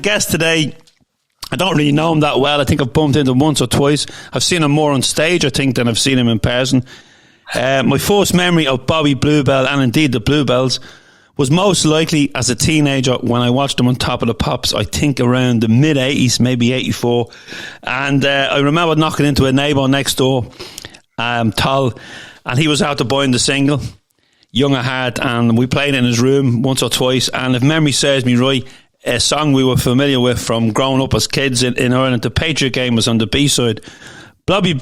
guest today. I don't really know him that well. I think I've bumped into him once or twice. I've seen him more on stage, I think, than I've seen him in person. My first memory of Bobby Bluebell, and indeed the Bluebells, was most likely as a teenager when I watched them on Top of the Pops, I think around the mid-80s, maybe 84. And I remember knocking into a neighbour next door, Tal, and he was out to buying the single, Young at Heart, and we played in his room once or twice. And if memory serves me right, a song we were familiar with from growing up as kids in Ireland, the Patriot Game, was on the B-side. Bobby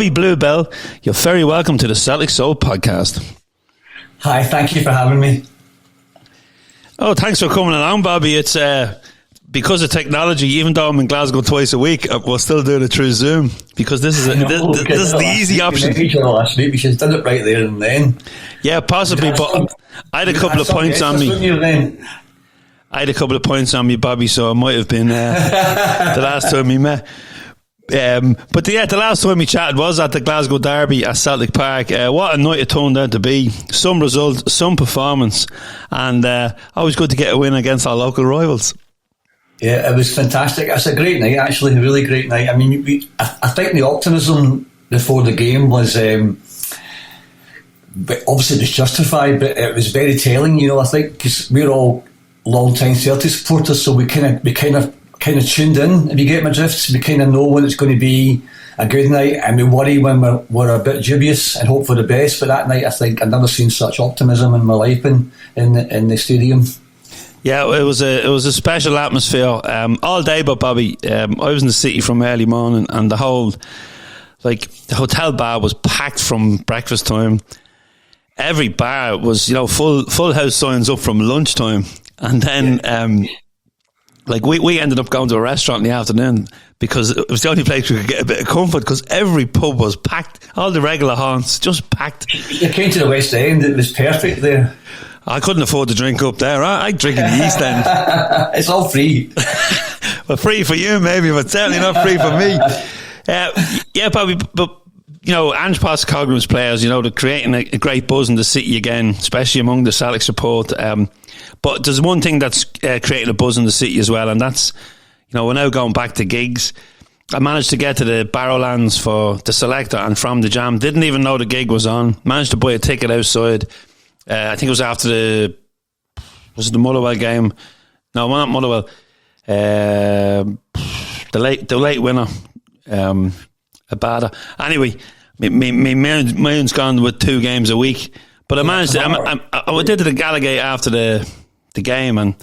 Bluebell, you're very welcome to the Celtic Soul Podcast. Hi, thank you for having me. Oh, thanks for coming along, Bobby. It's because of technology, even though I'm in Glasgow twice a week, we're still doing it through Zoom, because this is the easy option. Last week, we should have done it right there and then. Yeah, possibly, but I had a couple of points on me. I had a couple of points on me, Bobby, so it might have been the last time we met. But the last time we chatted was at the Glasgow Derby at Celtic Park. What a night it turned out to be. Some result, some performance, and always good to get a win against our local rivals. Yeah, it was fantastic. It's a great night, actually, a really great night. I mean, I think the optimism before the game was obviously it was justified, but it was very telling. I think because we're all long-time Celtic supporters, so we kind of tuned in, if you get my drift. We kind of know when it's going to be a good night, and we worry when we're a bit dubious and hope for the best. But that night, I think I've never seen such optimism in my life in the stadium. Yeah, it was a special atmosphere all day. But Bobby, I was in the city from early morning, and the hotel bar was packed from breakfast time. Every bar was full house signs up from lunchtime, and then. We ended up going to a restaurant in the afternoon because it was the only place we could get a bit of comfort, because every pub was packed. All the regular haunts just packed. You came to the West End, it was perfect there. I couldn't afford to drink up there. I drink in the East End. It's all free. Well, free for you maybe, but certainly not free for me. Yeah, probably, but Ange Postecoglou's players, they're creating a great buzz in the city again, especially among the Celtic support. But there's one thing that's creating a buzz in the city as well, and that's, we're now going back to gigs. I managed to get to the Barrowlands for the Selector and From the Jam. Didn't even know the gig was on. Managed to buy a ticket outside. I think it was after the Motherwell game. No, not Motherwell. The late winner, Abada. Anyway, my mind's gone with 2 games a week. But I managed to, I went into the Gallagher after the game and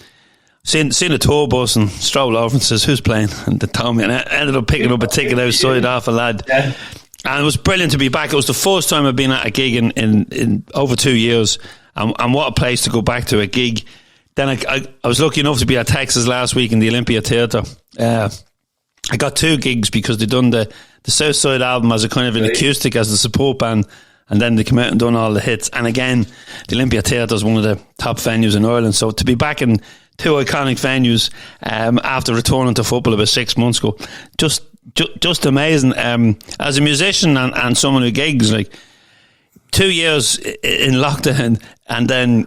seen the tour bus and strolled over and says, who's playing? And they told me, and I ended up picking up a ticket outside off a lad. Yeah. And it was brilliant to be back. It was the first time I've been at a gig in over 2 years. And what a place to go back to a gig. Then I was lucky enough to be at Texas last week in the Olympia Theatre. I got 2 gigs because they'd done the Southside album as a kind of an acoustic as the support band. And then they came out and done all the hits. And again, the Olympia Theatre is one of the top venues in Ireland. So to be back in 2 iconic venues after returning to football about 6 months ago, just amazing. As a musician and someone who gigs, 2 years in lockdown, and then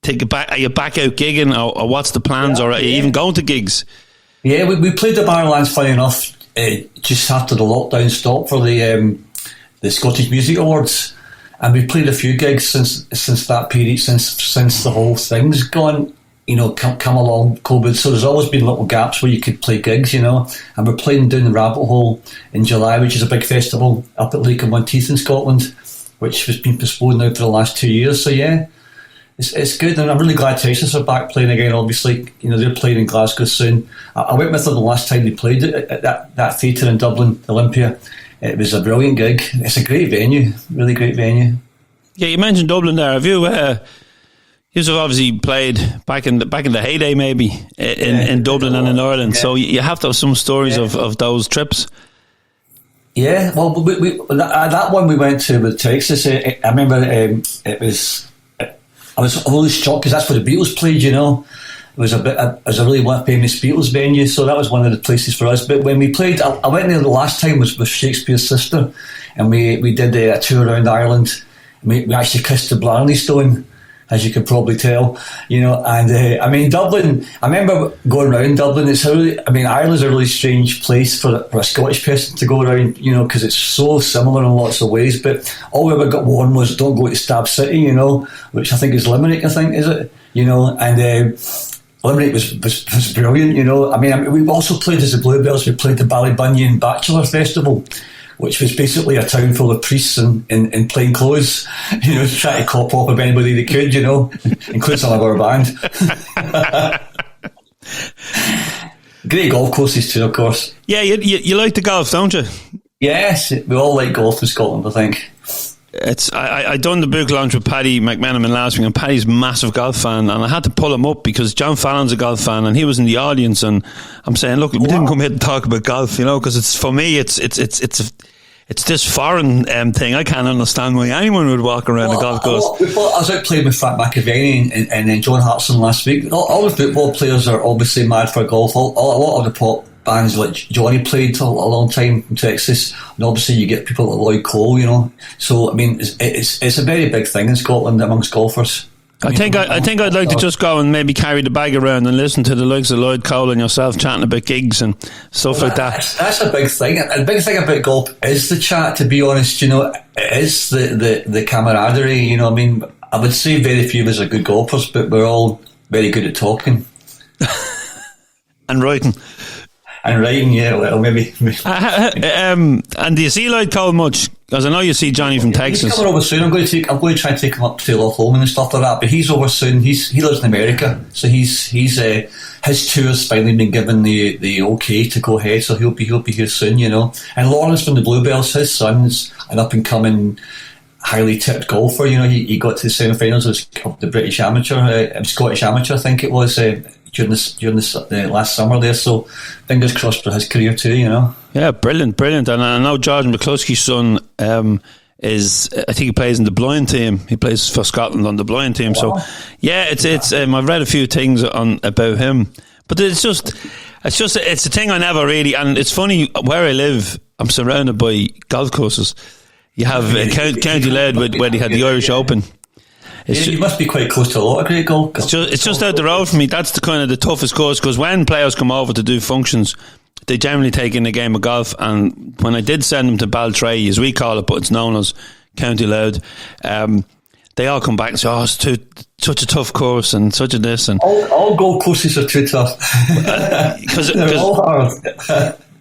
are you back out gigging, or what's the plans, or are you even going to gigs? Yeah, we played the Barrowlands, funny enough, just after the lockdown stopped for the Scottish Music Awards. And we played a few gigs since that period, since the whole thing's gone, come along, COVID. So there's always been little gaps where you could play gigs, And we're playing down the Rabbit Hole in July, which is a big festival up at Lake of Monteith in Scotland, which has been postponed now for the last 2 years. So yeah, it's good. And I'm really glad Terrace are back playing again, obviously. They're playing in Glasgow soon. I went with them the last time they played at that theatre in Dublin, Olympia. It was a brilliant gig. It's a great venue, really great venue. Yeah, you mentioned Dublin there. Have you? You've obviously played back in the heyday, maybe in Dublin and in Ireland. Yeah. So you have to have some stories of those trips. Yeah, well, that one we went to with Terrace. I remember it was. I was really shocked because that's where the Beatles played. It was a really famous Beatles venue, so that was one of the places for us. But when we played, I went there the last time was with Shakespeare's sister, and we did a tour around Ireland. We actually kissed the Blarney Stone, as you can probably tell, and I mean, Dublin, I remember going around Dublin. Ireland's a really strange place for a Scottish person to go around, because it's so similar in lots of ways, but all we ever got warned was don't go to Stab City, which I think is Limerick, is it? And Limerick was brilliant, I mean, we also played as the Bluebells. We played the Ballybunion Bachelor Festival, which was basically a town full of priests in plain clothes, trying to cop off of anybody they could, including some of our band. Great golf courses too, of course. Yeah, you like the golf, don't you? Yes, we all like golf in Scotland, I think. I done the book launch with Paddy McMenamin last week, and Paddy's a massive golf fan, and I had to pull him up because John Fallon's a golf fan, and he was in the audience, and I'm saying, look, we didn't come here to talk about golf, because it's, for me, it's this foreign thing. I can't understand why anyone would walk around a golf course. I was out playing with Frank McAvenny and John Hartson last week. All the football players are obviously mad for golf. A lot of the pop bands, like Johnny played a long time in Texas, and obviously you get people like Lloyd Cole, So I mean, it's a very big thing in Scotland amongst golfers. I think I'd like to just go and maybe carry the bag around and listen to the likes of Lloyd Cole and yourself chatting about gigs and stuff like that. That's a big thing. And the big thing about golf is the chat, to be honest. It is the camaraderie. I mean, I would say very few of us are good golfers, but we're all very good at talking and writing. And writing, yeah, well, maybe. And do you see Lloyd Cole much? Because I know you see Johnny from Texas. He's coming over soon. I'm going to try and take him up to Loch Lomond and stuff like that. But he's over soon. He lives in America, so he's his tour's finally been given the okay to go ahead. So he'll be here soon, And Lawrence from the Bluebells, his son's an up and coming, highly tipped golfer. He got to the semi-finals of the British Amateur, Scottish Amateur, I think it was. During this last summer there, so fingers crossed for his career too, Yeah, brilliant. And I know George McCluskey's son is, I think he plays in the blind team. He plays for Scotland on the blind team. Wow. So yeah, it's I've read a few things about him, but it's a thing I never really. And it's funny, where I live, I'm surrounded by golf courses. You have County Louth where they had the Irish Open. You must be quite close to a lot of great golf. It's just out the road for me. That's the kind of the toughest course, because when players come over to do functions, they generally take in a game of golf. And when I did send them to Baltray, as we call it, but it's known as County Louth, they all come back and say, "Oh, it's such a tough course and such a this." And all golf courses are too tough. Because they're all hard.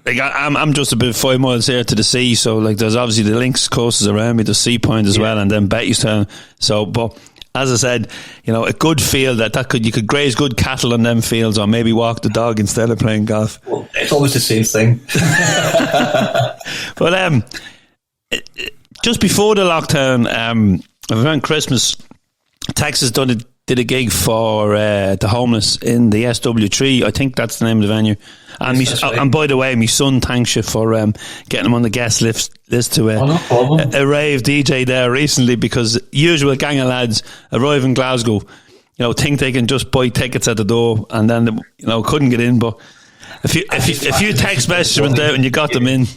I'm just about 5 miles here to the sea, so there's obviously the links courses around me, the Sea Point as well, and then Bettystown. So, but as I said, a good field you could graze good cattle on them fields, or maybe walk the dog instead of playing golf. Well, it's always the same thing. But just before the lockdown, around Christmas, Texas did a gig for the homeless in the SW3. I think that's the name of the venue. And and by the way, my son thanks you for getting him on the guest list to a rave DJ there recently, because usual gang of lads arrive in Glasgow, think they can just buy tickets at the door, and then couldn't get in. But a few text messages went out and you got them in.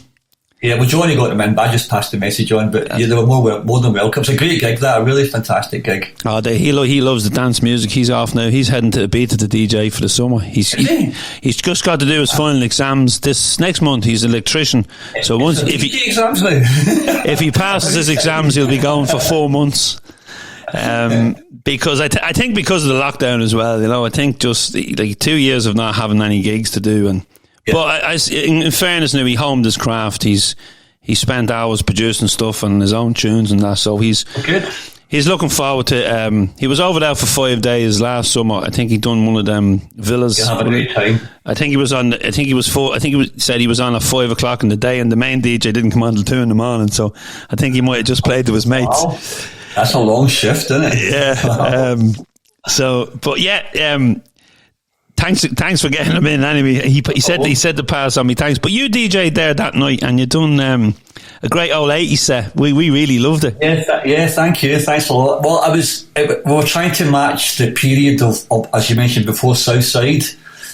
Yeah, well, Johnny got them in, but I just passed the message on. But they were more than welcome. It's a great gig, a really fantastic gig. Oh, he loves the dance music. He's off now. He's heading to Ibiza to DJ for the summer. He's just got to do his final exams this next month. He's an electrician, so if he passes his exams, he'll be going for 4 months. Because I think because of the lockdown as well, I think just 2 years of not having any gigs to do, and. Yeah. But in fairness, now he honed his craft. He spent hours producing stuff and his own tunes and that. So he's looking forward to. He was over there for 5 days last summer. I think he'd done one of them villas. Have a great time. I think he was on. I think he said he was on at 5 o'clock in the day, and the main DJ didn't come on until 2 in the morning. So I think he might have just played to his mates. Wow. That's a long shift, isn't it? Yeah. Thanks for getting him in. Anyway, he said to pass on me. Thanks, but you DJ'd there that night and you done a great old 80s set. We really loved it. Yeah, thank you. Thanks a lot. Well, we were trying to match the period of, as you mentioned before, Southside.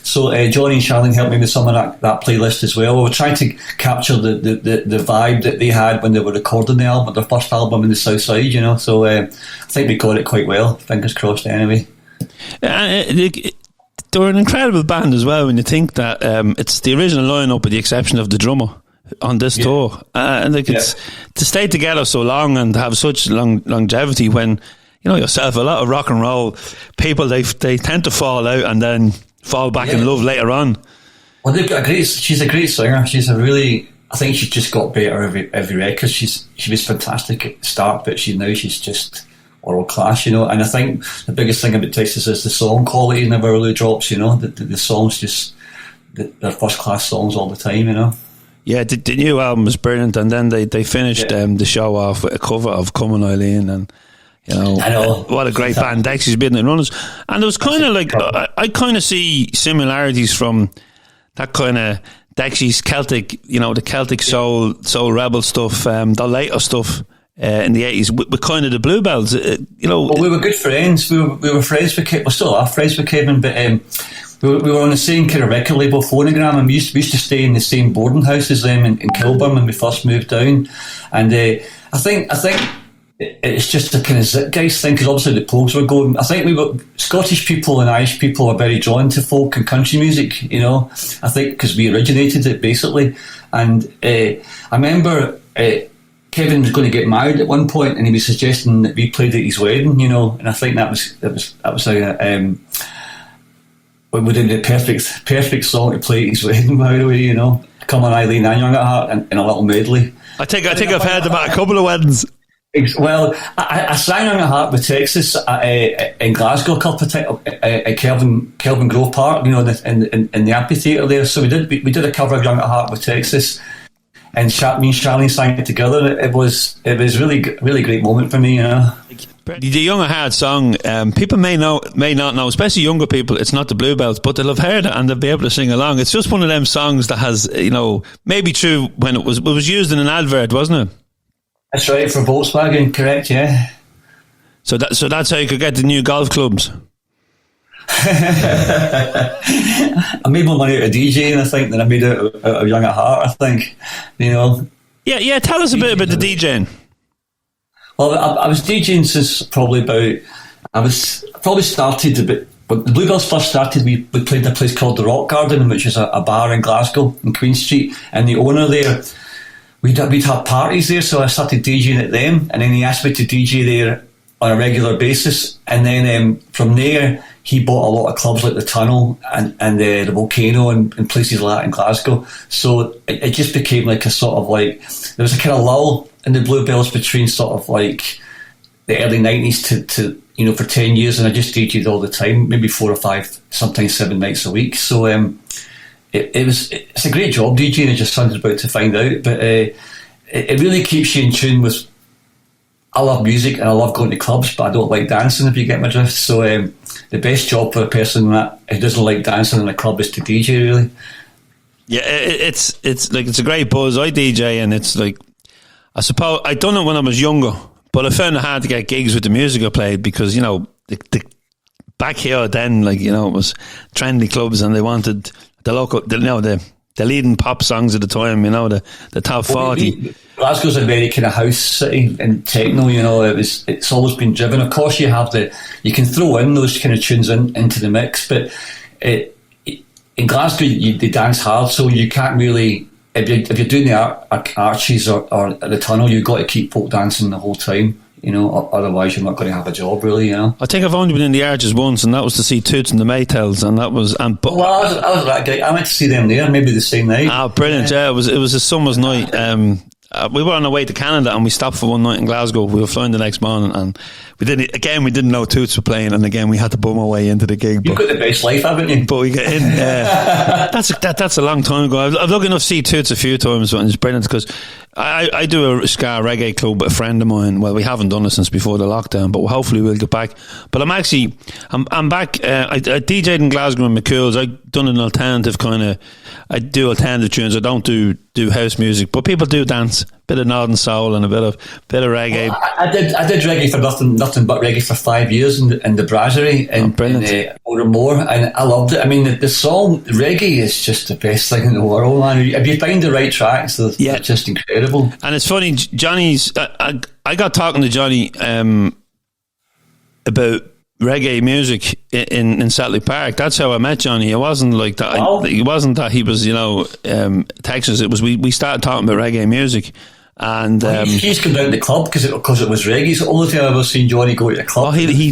So Johnny and Charlene helped me with some of that playlist as well. We were trying to capture the vibe that they had when they were recording the album, their first album in the South Side, you know. So I think we got it quite well. Fingers crossed anyway. They're an incredible band as well when you think that it's the original lineup with the exception of the drummer on this tour. And it's to stay together so long and have such longevity when, you know yourself, a lot of rock and roll people, they tend to fall out and then fall back in love later on. Well, they've got she's a great singer. I think she's just got better every record. She was fantastic at the start, but she's just world class, you know. And I think the biggest thing about Texas is the song quality never really drops, you know. The songs they're first class songs all the time, you know. Yeah, the new album was brilliant, and then they finished the show off with a cover of Come On Eileen, and you know, I know what a great band Dexy's been in runners. And it was kind of like I kind of see similarities from that kind of Dexy's Celtic, you know, the Celtic soul rebel stuff, the later stuff. In the 80s, with kind of the Bluebells, you know. Well, we were good friends. We were friends with Kevin. We still are friends with Kevin, but we were on the same kind of record label, Phonogram, and we used to stay in the same boarding house as them in Kilburn when we first moved down. And I think it's just a kind of zeitgeist thing, because obviously the Pogues were going. I think Scottish people and Irish people are very drawn to folk and country music, you know. I think because we originated it basically, and I remember. Kevin was going to get married at one point, and he was suggesting that we played at his wedding, you know. And I think that was we did the perfect song to play at his wedding, by the way, you know. Come On Eileen and Young at Heart in a little medley. I think I've heard about a couple of weddings. Well, I sang Young at Heart with Texas in Glasgow a couple of times at Kelvin Grove Park, you know, in the amphitheatre there. So we did a cover of Young at Heart with Texas. And me and Charlene sang it together. It was really great moment for me, you know. The Young at Heart song, people may not know, especially younger people. It's not the Bluebells, but they'll have heard it and they'll be able to sing along. It's just one of them songs that has, you know, maybe true when it was used in an advert, wasn't it? That's right, for Volkswagen, correct? Yeah. So that's how you could get the new golf clubs. I made more money out of DJing, I think, than I made out of Young at Heart, I think, you know. Yeah, tell us a bit about the DJing. Well, I was DJing since started a bit, but the Bluebells first started, we played a place called the Rock Garden, which is a bar in Glasgow, in Queen Street, and the owner there, we'd have parties there, so I started DJing at them, and then he asked me to DJ there on a regular basis, and then from there, he bought a lot of clubs like the Tunnel and the Volcano and places like that in Glasgow. So it just became like a sort of like, there was a kind of lull in the Bluebells between sort of like the early 90s to you know, for 10 years, and I just DJed all the time, maybe 4 or 5, sometimes 7 nights a week. So it's a great job DJing, it just sounded about to find out, but it really keeps you in tune with, I love music and I love going to clubs, but I don't like dancing, if you get my drift. So the best job for a person who doesn't like dancing in a club is to DJ, really. Yeah, it's like, it's a great buzz. I DJ, and it's like, I suppose I done it when I was younger, but I found it hard to get gigs with the music I played, because, you know, the back here then, like, you know, it was trendy clubs and they wanted the local, the leading pop songs at the time, you know, the top 40. Glasgow's a very kind of house city and techno, you know. It's always been driven. Of course, you can throw in those kind of tunes into the mix, but in Glasgow they dance hard, so you can't really. If you're doing the Archies or the Tunnel, you've got to keep folk dancing the whole time, you know. Otherwise, you're not going to have a job, really, you know. I think I've only been in the Arches once, and that was to see Toots and the Maytals, and that was. I was that guy. I went to see them there, maybe the same night. Ah, brilliant! Yeah, it was a summer's night. We were on our way to Canada, and we stopped for one night in Glasgow. We were flying the next morning, and we didn't know Toots were playing, and again we had to bum our way into the gig. You've got the best life, haven't you? But we get in. That's a long time ago. I've looked enough to see Toots a few times, and it's brilliant because I do a ska reggae club with a friend of mine. Well, we haven't done it since before the lockdown, but hopefully we'll get back. But I'm back. I DJed in Glasgow and McCool's. I've done an alternative kind of. I do alternative tunes. I don't do house music, but people do dance. bit of Northern Soul and a bit of reggae. Well, I did reggae for nothing but reggae for 5 years in the Brasserie in Moore, and I loved it. I mean, the song reggae is just the best thing in the world, man. If you find the right tracks, they're just incredible. And it's funny, Johnny's. I got talking to Johnny about reggae music in Celtic Park. That's how I met Johnny. It wasn't like that. Wow. It wasn't that he was, Texas. It was we started talking about reggae music, and he's come down to the club because it was reggae. It's the only time I've ever seen Johnny go to the club. Oh, he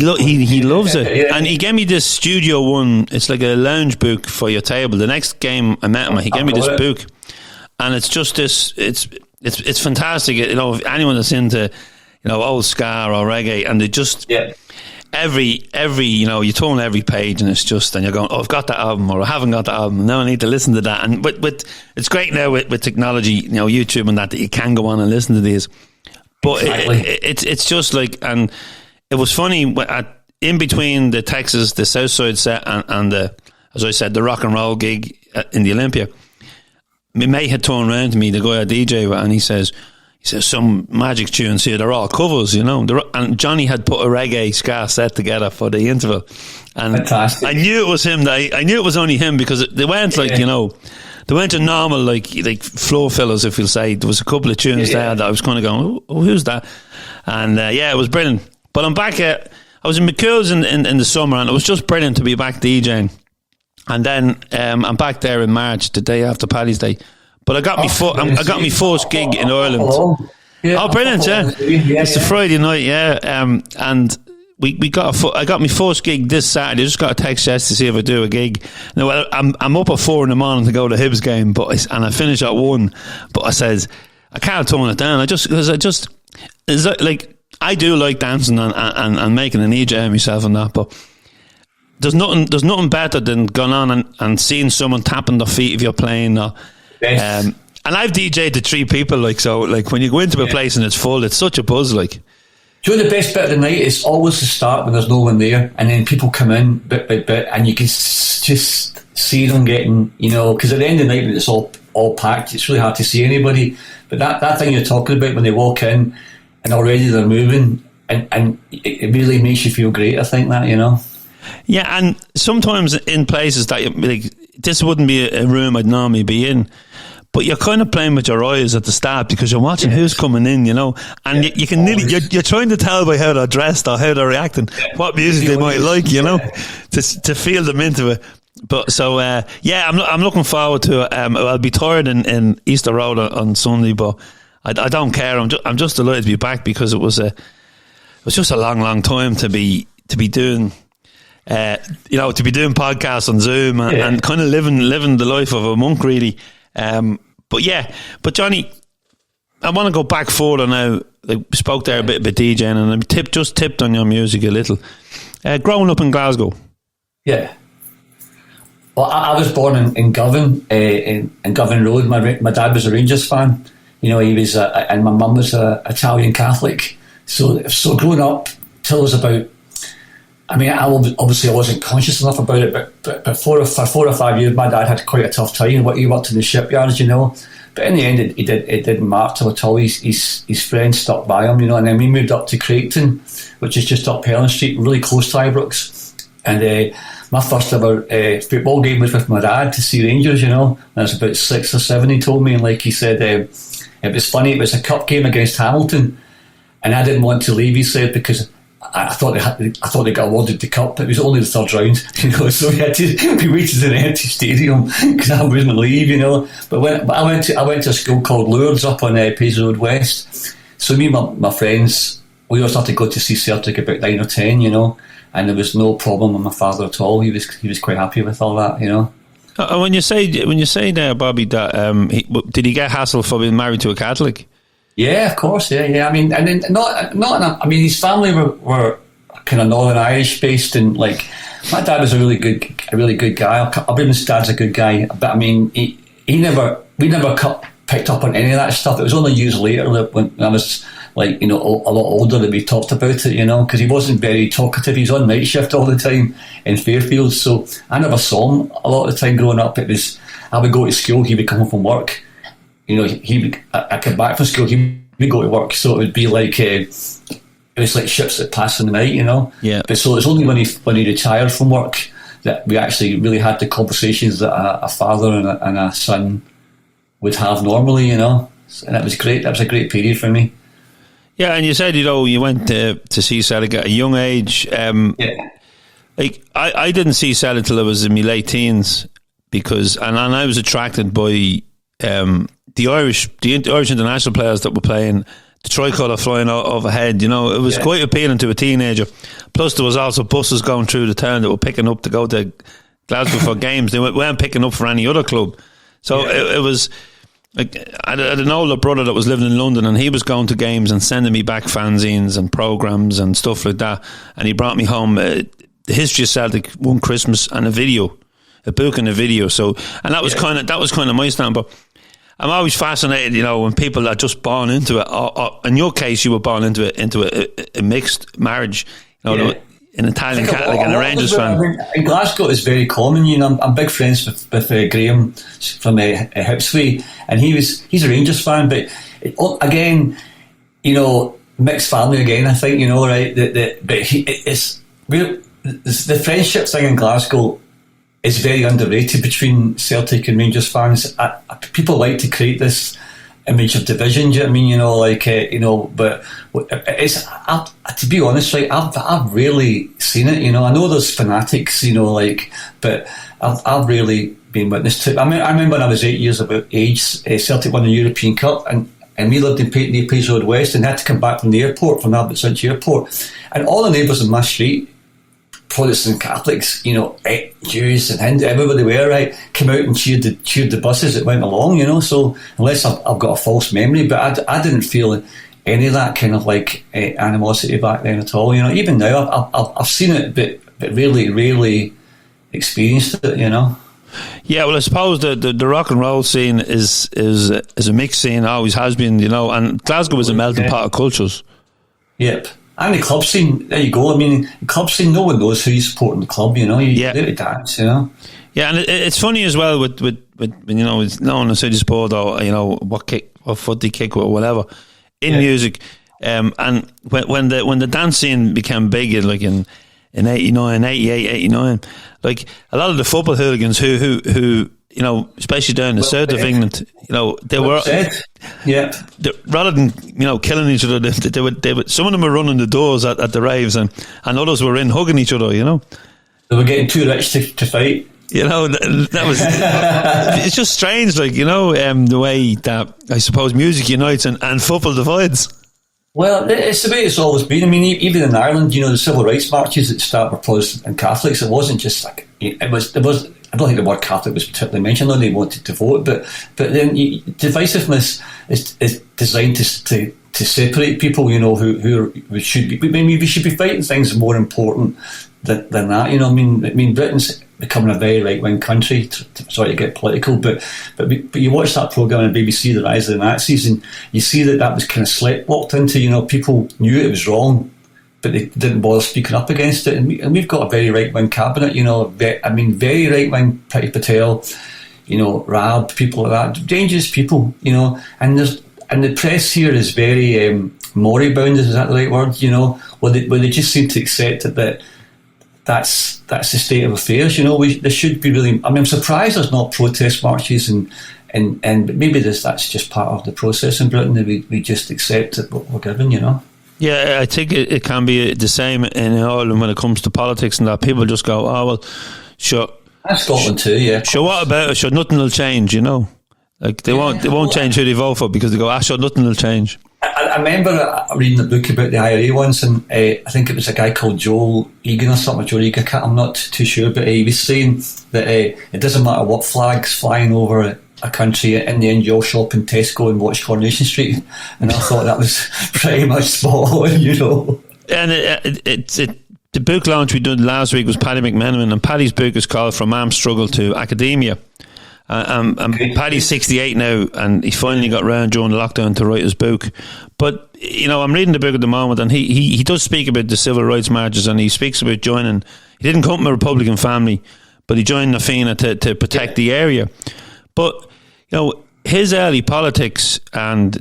loves it, and he gave me this Studio One. It's like a lounge book for your table. The next game I met him, he gave me this book, and it's just this. It's fantastic. If anyone that's into old ska or reggae, and they just every you turn every page and it's just, and you're going, I've got that album, or I haven't got that album, now I need to listen to that. And with it's great now with technology, YouTube and that you can go on and listen to these. But exactly. It's just like, and it was funny in between the Texas, the Southside set and the, as I said, the rock and roll gig in the Olympia. My mate had turned around to me, the guy I DJ with, and he says, some magic tunes here, they're all covers, and Johnny had put a reggae ska set together for the interval, and fantastic. I knew it was him. I knew it was only him because they went like they went a normal like floor fillers, if you'll say. There was a couple of tunes there that I was kind of going, oh, who's that? And it was brilliant. But I'm back I was in McCool's in the summer, and it was just brilliant to be back DJing. And then I'm back there in March, the day after Paddy's Day. But I got me first gig in Ireland. Oh, brilliant! It's a Friday night, and we got I got my first gig this Saturday. I just got a text yesterday to see if I do a gig. Now I'm up at 4 a.m. to go to Hibs game, and I finish at 1. But I says I can't tone it down. It's like I do like dancing and making an EJ myself and that, but. There's nothing better than going on and seeing someone tapping their feet if you're playing. And I've DJ'd to 3 people, when you go into a place and it's full, it's such a buzz. Like, do you know the best bit of the night is always the start when there's no one there, and then people come in bit by bit, and you can just see them getting, because at the end of the night when it's all packed, it's really hard to see anybody. But that thing you're talking about when they walk in and already they're moving, and it really makes you feel great. I think that Yeah, and sometimes in places that this wouldn't be a room I'd normally be in, but you're kind of playing with your eyes at the start because you're watching who's coming in, and you can nearly you're trying to tell by how they're dressed or how they're reacting what music they might like, to feel them into it. But so I'm looking forward to it. I'll be tired in Easter Road on Sunday, but I don't care. I'm just delighted to be back because it was just a long time to be doing. To be doing podcasts on Zoom and kind of living the life of a monk, really. But Johnny, I want to go back further now. We spoke there a bit about DJing, and I just tipped on your music a little. Growing up in Glasgow. Yeah. Well, I was born in Govan, in Govan Road. My dad was a Rangers fan. He was, and my mum was a Italian Catholic. So growing up till I was about. I mean, I wasn't conscious enough about it, but for 4 or 5 years, my dad had quite a tough time. He worked in the shipyards, But in the end, it didn't matter at all. His friends stuck by him, And then we moved up to Craigton, which is just up Helen Street, really close to Ibrox. And my first ever football game was with my dad to see Rangers, And I was about 6 or 7. He told me, and like he said, it was funny. It was a cup game against Hamilton, and I didn't want to leave. He said because. I thought they got awarded the cup. It was only the 3rd round, so we had to be waited in an empty stadium because I wouldn't leave, But I went to a school called Lourdes up on Paisley Road West. So me and my friends, we all started to go to see Celtic about 9 or 10, and there was no problem with my father at all. He was quite happy with all that, When you say there, Bobby, that did he get hassled for being married to a Catholic? Yeah, of course. Yeah. I mean, and then I mean, his family were kind of Northern Irish based, and my dad was a really good guy. I believe his dad's a good guy, but I mean, we never picked up on any of that stuff. It was only years later when I was a lot older that we talked about it, because he wasn't very talkative. He was on night shift all the time in Fairfield, so I never saw him a lot of the time growing up. It was I would go to school, he would come home from work. I come back from school, he would go to work, so it would be like it was like ships that pass in the night, Yeah. But so it's only when he retired from work that we actually really had the conversations that a father and a son would have normally, and it was great. That was a great period for me. Yeah, and you said you went to see Celtic at a young age. Yeah. Like I didn't see Celtic till I was in my late teens because I was attracted by the Irish international players that were playing, the tricolour flying overhead. It was quite appealing to a teenager. Plus, there was also buses going through the town that were picking up to go to Glasgow for games. They weren't picking up for any other club, so it was. Like, I had an older brother that was living in London, and he was going to games and sending me back fanzines and programmes and stuff like that. And he brought me home the history of Celtic one Christmas and a book and a video. So, and that was kind of my stand. But I'm always fascinated, when people are just born into it. Or in your case, you were born into a mixed marriage. An Italian Catholic and a Rangers fan. In Glasgow, it's very common. I'm big friends with Graham from Hipsway, and he's a Rangers fan. But again, mixed family again. I think right. The friendship thing in Glasgow is very underrated between Celtic and Rangers fans. People like to create this image of division. Do you know what I mean? But it's to be honest, right? I've rarely seen it. I know there's fanatics, but I've really been witness to it. I remember when I was 8 years of age, Celtic won the European Cup, and we lived in Naples Road West, and had to come back from the airport, from Albert Cinch Airport, and all the neighbours in my street, Protestant Catholics, Jews and Hindu, everybody were, right, came out and cheered the buses that went along, So unless I've got a false memory, but I didn't feel any of that kind of like animosity back then at all. Even now I've seen it, but really experienced it. Yeah, well, I suppose the rock and roll scene is a mixed scene, always has been, and Glasgow is a melting pot of cultures. Yep. And the club scene, there you go. The club scene, no one knows who you support in the club, You do it dance, Yeah, and it's funny as well with it's no one knows who you support or, what foot they kick or whatever in music. And when the dance scene became big, like in 89, 88, 89, like a lot of the football hooligans who especially down in the south of England, they were, rather than killing each other, they would. Some of them were running the doors at the raves, and others were in hugging each other. They were getting too rich to fight. That was. It's just strange, the way that I suppose music unites and football divides. Well, it's the way it's always been. Even in Ireland, the civil rights marches that start with Protestant and Catholics, it wasn't just like it was. I don't think the word Catholic was particularly mentioned. I know they wanted to vote, but then divisiveness is designed to separate people. Who should be. We should be fighting things more important than that. Britain's becoming a very right wing country. Sorry to get political, but you watch that programme on BBC, The Rise of the Nazis, and you see that was kind of sleptwalked into. People knew it was wrong, but they didn't bother speaking up against it. And we've got a very right-wing cabinet, very right-wing, Priti Patel, Rab, people like that, dangerous people, and the press here is very moribund, is that the right word, where they just seem to accept that that's the state of affairs, there should be really, I'm surprised there's not protest marches and maybe that's just part of the process in Britain, that we just accept it what we're given, Yeah, I think it can be the same in Ireland when it comes to politics and that people just go, oh, well, sure. And Scotland too, yeah. Sure, what about it? Sure, nothing will change, Like they won't change who they vote for because they go, sure, nothing will change. I remember reading a book about the IRA once, and I think it was a guy called Joel Egan or something, Joel Egan, I'm not too sure, but he was saying that it doesn't matter what flag's flying over a country, in the end you'll shop in Tesco and watch Coronation Street, and I thought that was pretty much spot on, And the book launch we did last week was Paddy McMenamin, and Paddy's book is called From Armed Struggle to Academia. And Paddy's 68 now, and he finally got round during the lockdown to write his book. But I'm reading the book at the moment, and he does speak about the civil rights marches, and he speaks about joining. He didn't come from a Republican family, but he joined Na Fianna to protect the area. But his early politics and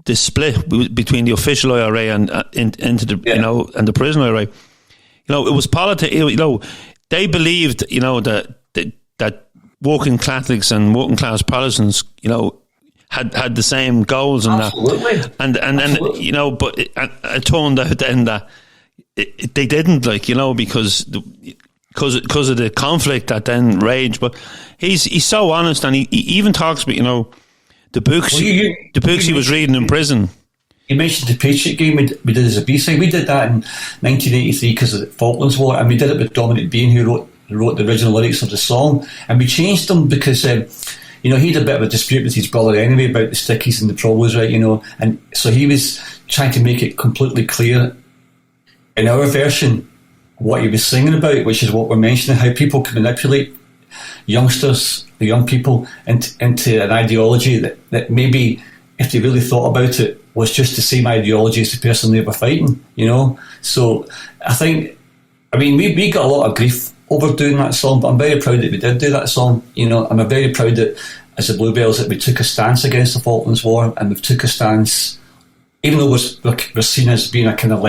the split between the official IRA and into the and the prison IRA, it was politics. They believed that working Catholics and working class Protestants, had the same goals and Absolutely. that, and but it turned out then that they didn't, because of the conflict that then raged. But he's so honest, and he even talks about the books he was reading in prison. You mentioned the Patriot Game we did as a B-side. We did that in 1983 because of the Falklands War, and we did it with Dominic Bean, who wrote the original lyrics of the song, and we changed them because he had a bit of a dispute with his brother anyway about the stickies and the promos, right? And so he was trying to make it completely clear in our version what he was singing about, which is what we're mentioning, how people can manipulate youngsters, the young people, into an ideology that maybe, if they really thought about it, was just the same ideology as the person they were fighting, So I think, we got a lot of grief over doing that song, but I'm very proud that we did do that song, and I'm very proud that, as the Bluebells, that we took a stance against the Falklands War, and we've took a stance, even though we're seen as being a kind of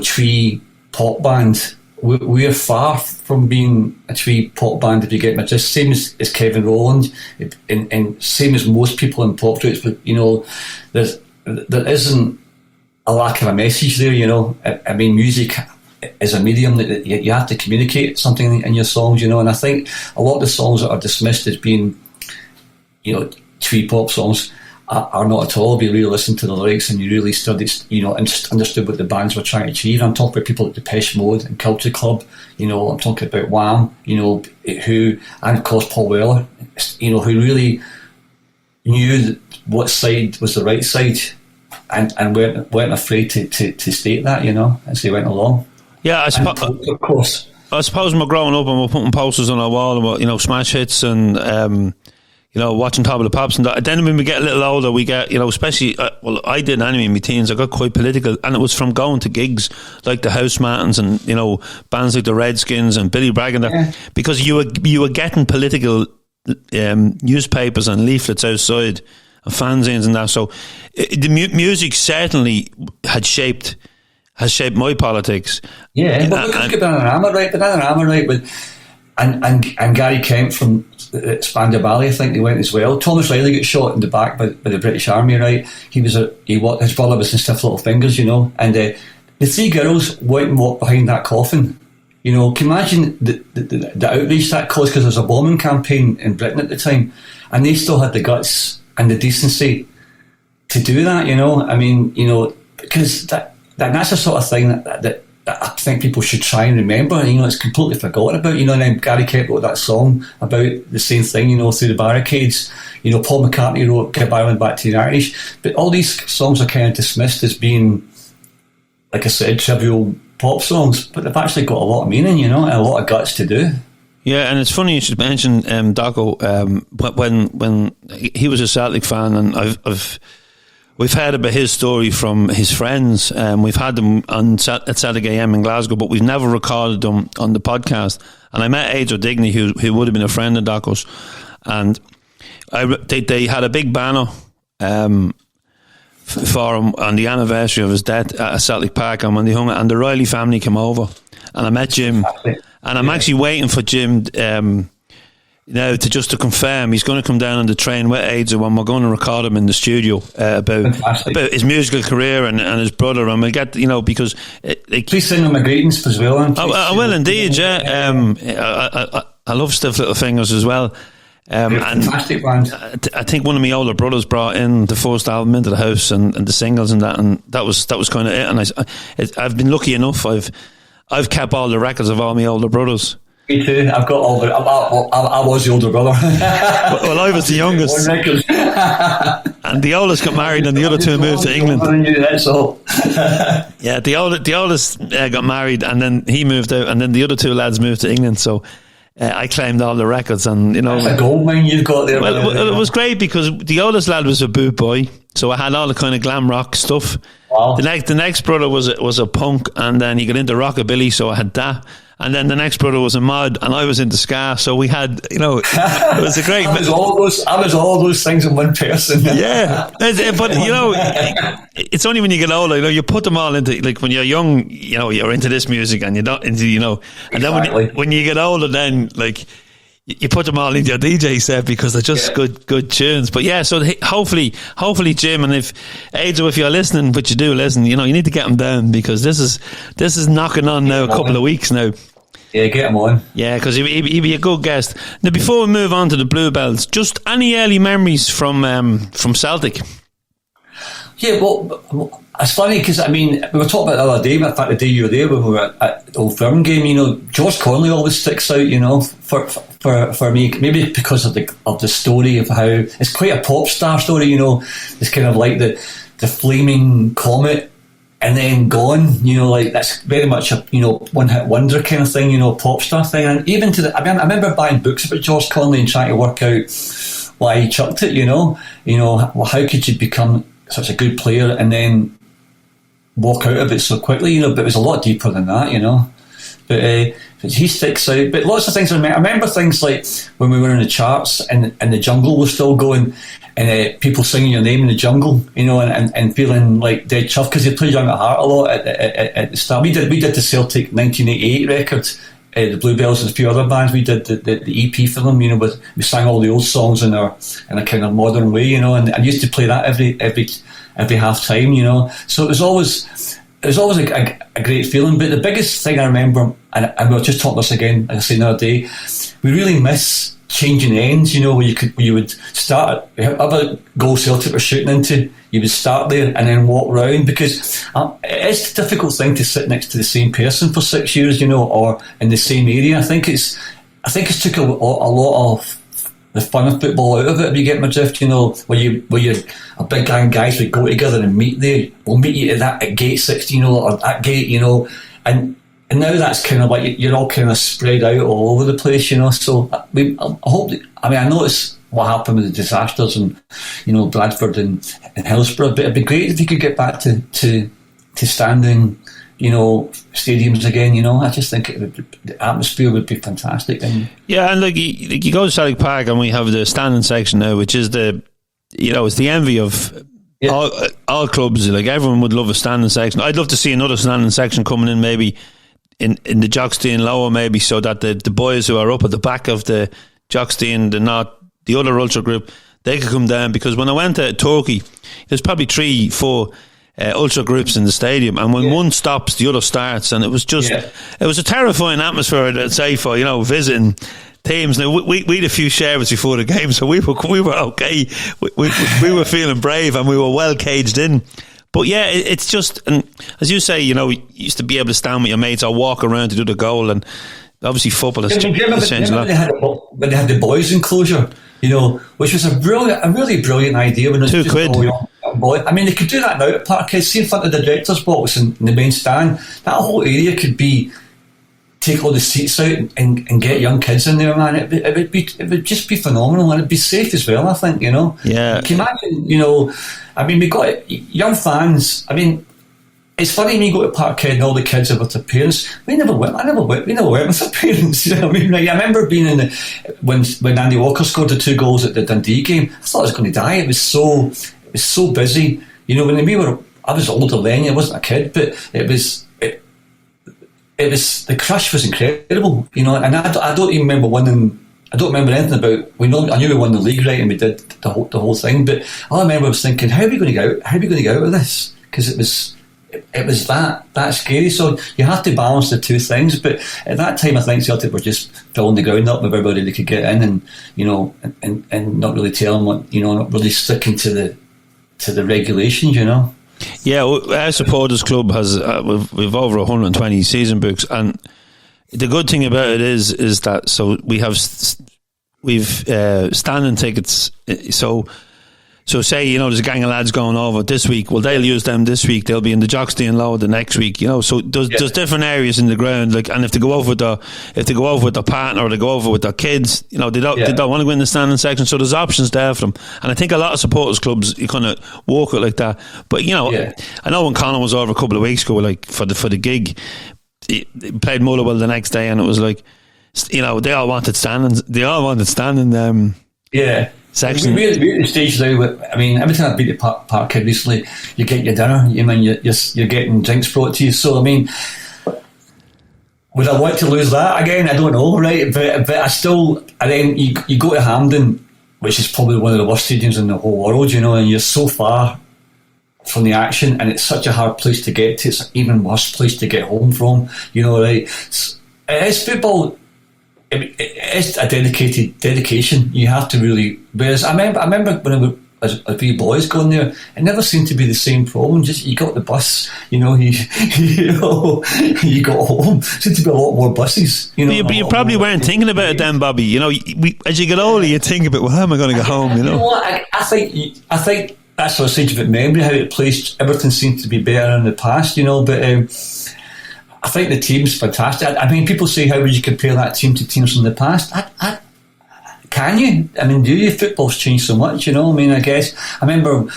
twee pop band. We're far from being a twee pop band, if you get me. Just same as Kevin Rowland, and same as most people in pop groups. But there isn't a lack of a message there. Music is a medium that you have to communicate something in your songs. And I think a lot of the songs that are dismissed as being, twee pop songs are not at all. If you really listen to the lyrics and you really studied, and understood what the bands were trying to achieve. I'm talking about people like Depeche Mode and Culture Club. I'm talking about Wham. Who, and of course Paul Weller. Who really knew what side was the right side, and weren't afraid to state that. As they went along. Yeah, of course. I suppose we're growing up and we're putting posters on our wall about smash hits and. Watching Top of the Pops, and then when we get a little older, we get, especially, I did anyway in my teens, I got quite political, and it was from going to gigs like the House Martins and, bands like the Redskins and Billy Bragg and that, because you were getting political newspapers and leaflets outside, and fanzines and that, so the music certainly has shaped my politics. Yeah, but look at Bananarama, right, and Gary Kemp from Spandau Ballet, I think they went as well. Thomas Riley got shot in the back by the British Army, right? His brother was in Stiff Little Fingers, and the three girls went and walked behind that coffin. Can you imagine the outrage that caused, because there was a bombing campaign in Britain at the time, and they still had the guts and the decency to do that, because that's the sort of thing that I think people should try and remember. It's completely forgotten about. And then Gary Kemp wrote that song about the same thing, through the barricades. Paul McCartney wrote Give Ireland Back to the Irish. But all these songs are kind of dismissed as being, like I said, trivial pop songs, but they've actually got a lot of meaning, and a lot of guts to do. Yeah, and it's funny you should mention Doco. When he was a Celtic fan, and we've heard about his story from his friends. We've had them at Celtic AM in Glasgow, but we've never recorded them on the podcast. And I met Adrian Digney, who would have been a friend of Doco's, and they had a big banner for him on the anniversary of his death at Celtic Park, and when they hung it, and the Riley family came over, and I met Jim, and I'm actually waiting for Jim now to confirm he's going to come down on the train with Aids when we're going to record him in the studio about his musical career and his brother, and we'll get because please send him my greetings as well. I will indeed. I love Stiff Little Fingers as well. Fantastic band. I think one of my older brothers brought in the first album into the house and the singles and that was kind of it. And I've been lucky enough. I've kept all the records of all my older brothers. Me too. I've got all the. I was the older brother. well, I was the youngest. And the oldest got married, and the other two moved to England. That's all. Yeah, the oldest got married, and then he moved out, and then the other two lads moved to England. So I claimed all the records, and that's a gold mine you've got there. Well, it was great because the oldest lad was a boot boy, so I had all the kind of glam rock stuff. Wow. The next brother was a punk, and then he got into rockabilly, so I had that. and then the next brother was a mod, and I was into ska. So we had, it was a great. I was all those things in one person. Yeah, but it's only when you get older, you put them all into, like when you're young, you're into this music, and you're not into, and exactly. then when you get older, then like you put them all into your DJ set because they're just good tunes. But yeah, so hopefully, Jim, and if Adzo, if you're listening, which you do listen, you need to get them down, because this is knocking on now a couple of weeks now. Yeah, get him on. Yeah, because he'd be a good guest. Now, before we move on to the Bluebells, just any early memories from Celtic? Yeah, well, it's funny because, we were talking about the other day, in fact, the day you were there when we were at the Old Firm game, George Conley always sticks out, for me, maybe because of the story of how, it's quite a pop star story, it's kind of like the flaming comet and then gone, that's very much a, one-hit wonder kind of thing, pop star thing. And even I remember buying books about George Conley and trying to work out why he chucked it, how could you become such a good player and then walk out of it so quickly, but it was a lot deeper than that, but he sticks out. But lots of things I remember things like when we were in the charts and the Jungle was still going, and people singing your name in the Jungle, and feeling like dead chuffed because they played Young at Heart a lot at the start. We did the Celtic 1988 record, the Bluebells and a few other bands. We did the EP for them, we sang all the old songs in a kind of modern way, and I used to play that every half time, So it was always a great feeling. But the biggest thing I remember, and we'll just talk this again, as I say another day, we really miss changing ends, where you would start at whatever goal Celtic were shooting into, you would start there and then walk round, because it's a difficult thing to sit next to the same person for 6 years, or in the same area. I think it's took a lot of the fun of football out of it, if you get my drift, where you're a big gang of guys would go together and meet there. We'll meet you at gate 16, or that gate, and now that's kind of like you're all kind of spread out all over the place, So I hope I noticed what happened with the disasters and Bradford and Hillsborough, but it'd be great if you could get back to standing stadiums again. I just think the atmosphere would be fantastic. And and like you go to Celtic Park and we have the standing section now, which is it's the envy of all clubs. Like everyone would love a standing section. I'd love to see another standing section coming in, maybe in the Jockstein lower, maybe, so that the boys who are up at the back of the Jockstein, the other ultra group, they could come down, because when I went to Turkey, there's probably 3-4 ultra groups in the stadium, and when one stops, the other starts, and it was just it was a terrifying atmosphere, I'd say, for visiting teams. Now we had a few sherbets before the game, so we were okay. We were feeling brave, and we were well caged in. But yeah, it's just, and as you say, you used to be able to stand with your mates or walk around to do the goal, and obviously football has changed a lot. When they had the boys' enclosure, which was a really brilliant idea. When it was £2. Boy, they could do that now at Parkhead. See in front of the director's box in the main stand, that whole area could be, take all the seats out and get young kids in there, man. It would just be phenomenal, and it'd be safe as well, I think, Yeah. Can you imagine, we got young fans. It's funny when you go to Parkhead and all the kids are with their parents. We never went with our parents. I remember being when Andy Walker scored the 2 goals at the Dundee game. I thought I was going to die. It was so busy. When I was older then. I wasn't a kid, but it was the crush was incredible. And I don't even remember winning. I don't remember anything about. I knew we won the league, right, and we did the whole thing. But all I remember was thinking, how are we going to get out? How are we going to get out of this? Because it was that scary. So you have to balance the two things. But at that time, I think Celtic were just filling the ground up with everybody they could get in, and not really telling what, not really sticking to the regulations, Yeah, our supporters club has we've over 120 season books, and the good thing about it is that we've standing tickets. So say, there's a gang of lads going over this week. Well, they'll use them this week. They'll be in the Jockstein Low the next week. So there's different areas in the ground. Like, and if they go over with their partner, or they go over with their kids, they don't want to go in the standing section. So there's options there for them. And I think a lot of supporters clubs, you kind of walk it like that. But I know when Colin was over a couple of weeks ago, like for the gig, they played Motherwell the next day, and it was like, you know, they all wanted standing. Yeah. Section. We're at the stage now. I mean, every time I've been to Parkhead recently, you get your dinner. You mean you're getting drinks brought to you. So I mean, would I want to lose that again? I don't know, right? But I still. And then you go to Hampden, which is probably one of the worst stadiums in the whole world, you know, and you're so far from the action, and it's such a hard place to get to. It's an even worse place to get home from, you know, right? It is football. It's a dedication. You have to really. Whereas I remember when I was as wee boys going there, it never seemed to be the same problem. Just you got the bus, you know, you got home. It seemed to be a lot more buses, you know. But you probably weren't thinking about it then, Bobby. You know, as you get older, you think about, well, how am I going to get home? You know. You know what? I think that's what I was saying about memory. How it plays, everything seems to be better in the past, you know. But I think the team's fantastic. I mean, people say, how would you compare that team to teams from the past? Can you? I mean, do you? Football's changed so much, you know. I mean, I guess I remember,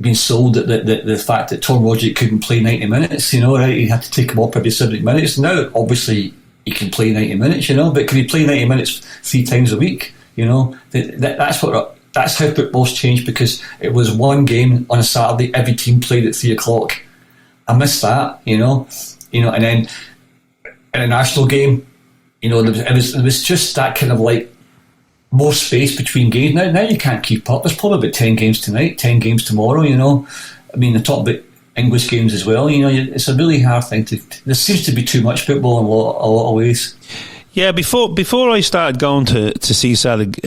being sold at the fact that Tom Roderick couldn't play 90 minutes, you know, right? He had to take him up every 70 minutes. Now, obviously, he can play 90 minutes, you know, but can he play 90 minutes 3 times a week? You know, that's how football's changed, because it was one game on a Saturday. Every team played at 3 o'clock. I miss that, you know, and then in a national game, you know, it was just that kind of like more space between games. Now you can't keep up. There's probably about 10 games tonight, 10 games tomorrow, you know. I mean, I talk about English games as well, you know. It's a really hard thing there seems to be too much football in a lot of ways. Yeah, before I started going to see Celtic,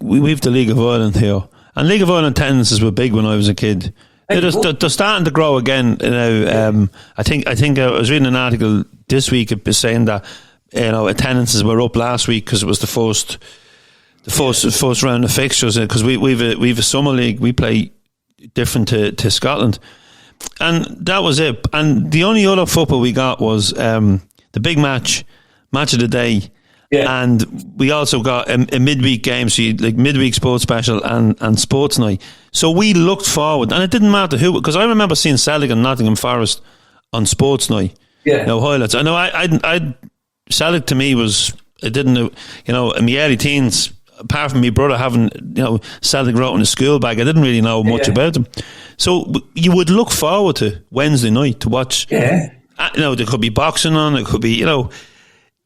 we've the League of Ireland here, and League of Ireland attendances were big when I was a kid. They're starting to grow again now. I think I was reading an article this week saying that, you know, attendances were up last week because it was the first round of fixtures, because we've a summer league. We play different to Scotland, and that was it. And the only other football we got was the big match of the day. Yeah. And we also got a midweek game, so like midweek sports special and sports night. So we looked forward, and it didn't matter who, because I remember seeing Celtic and Nottingham Forest on sports night. Yeah, you know, highlights. I know I Celtic to me was, it didn't, you know, in the early teens, apart from my brother having, you know, Celtic wrote in a school bag, I didn't really know much about them. So you would look forward to Wednesday night to watch. Yeah, you know, there could be boxing on, it could be, you know.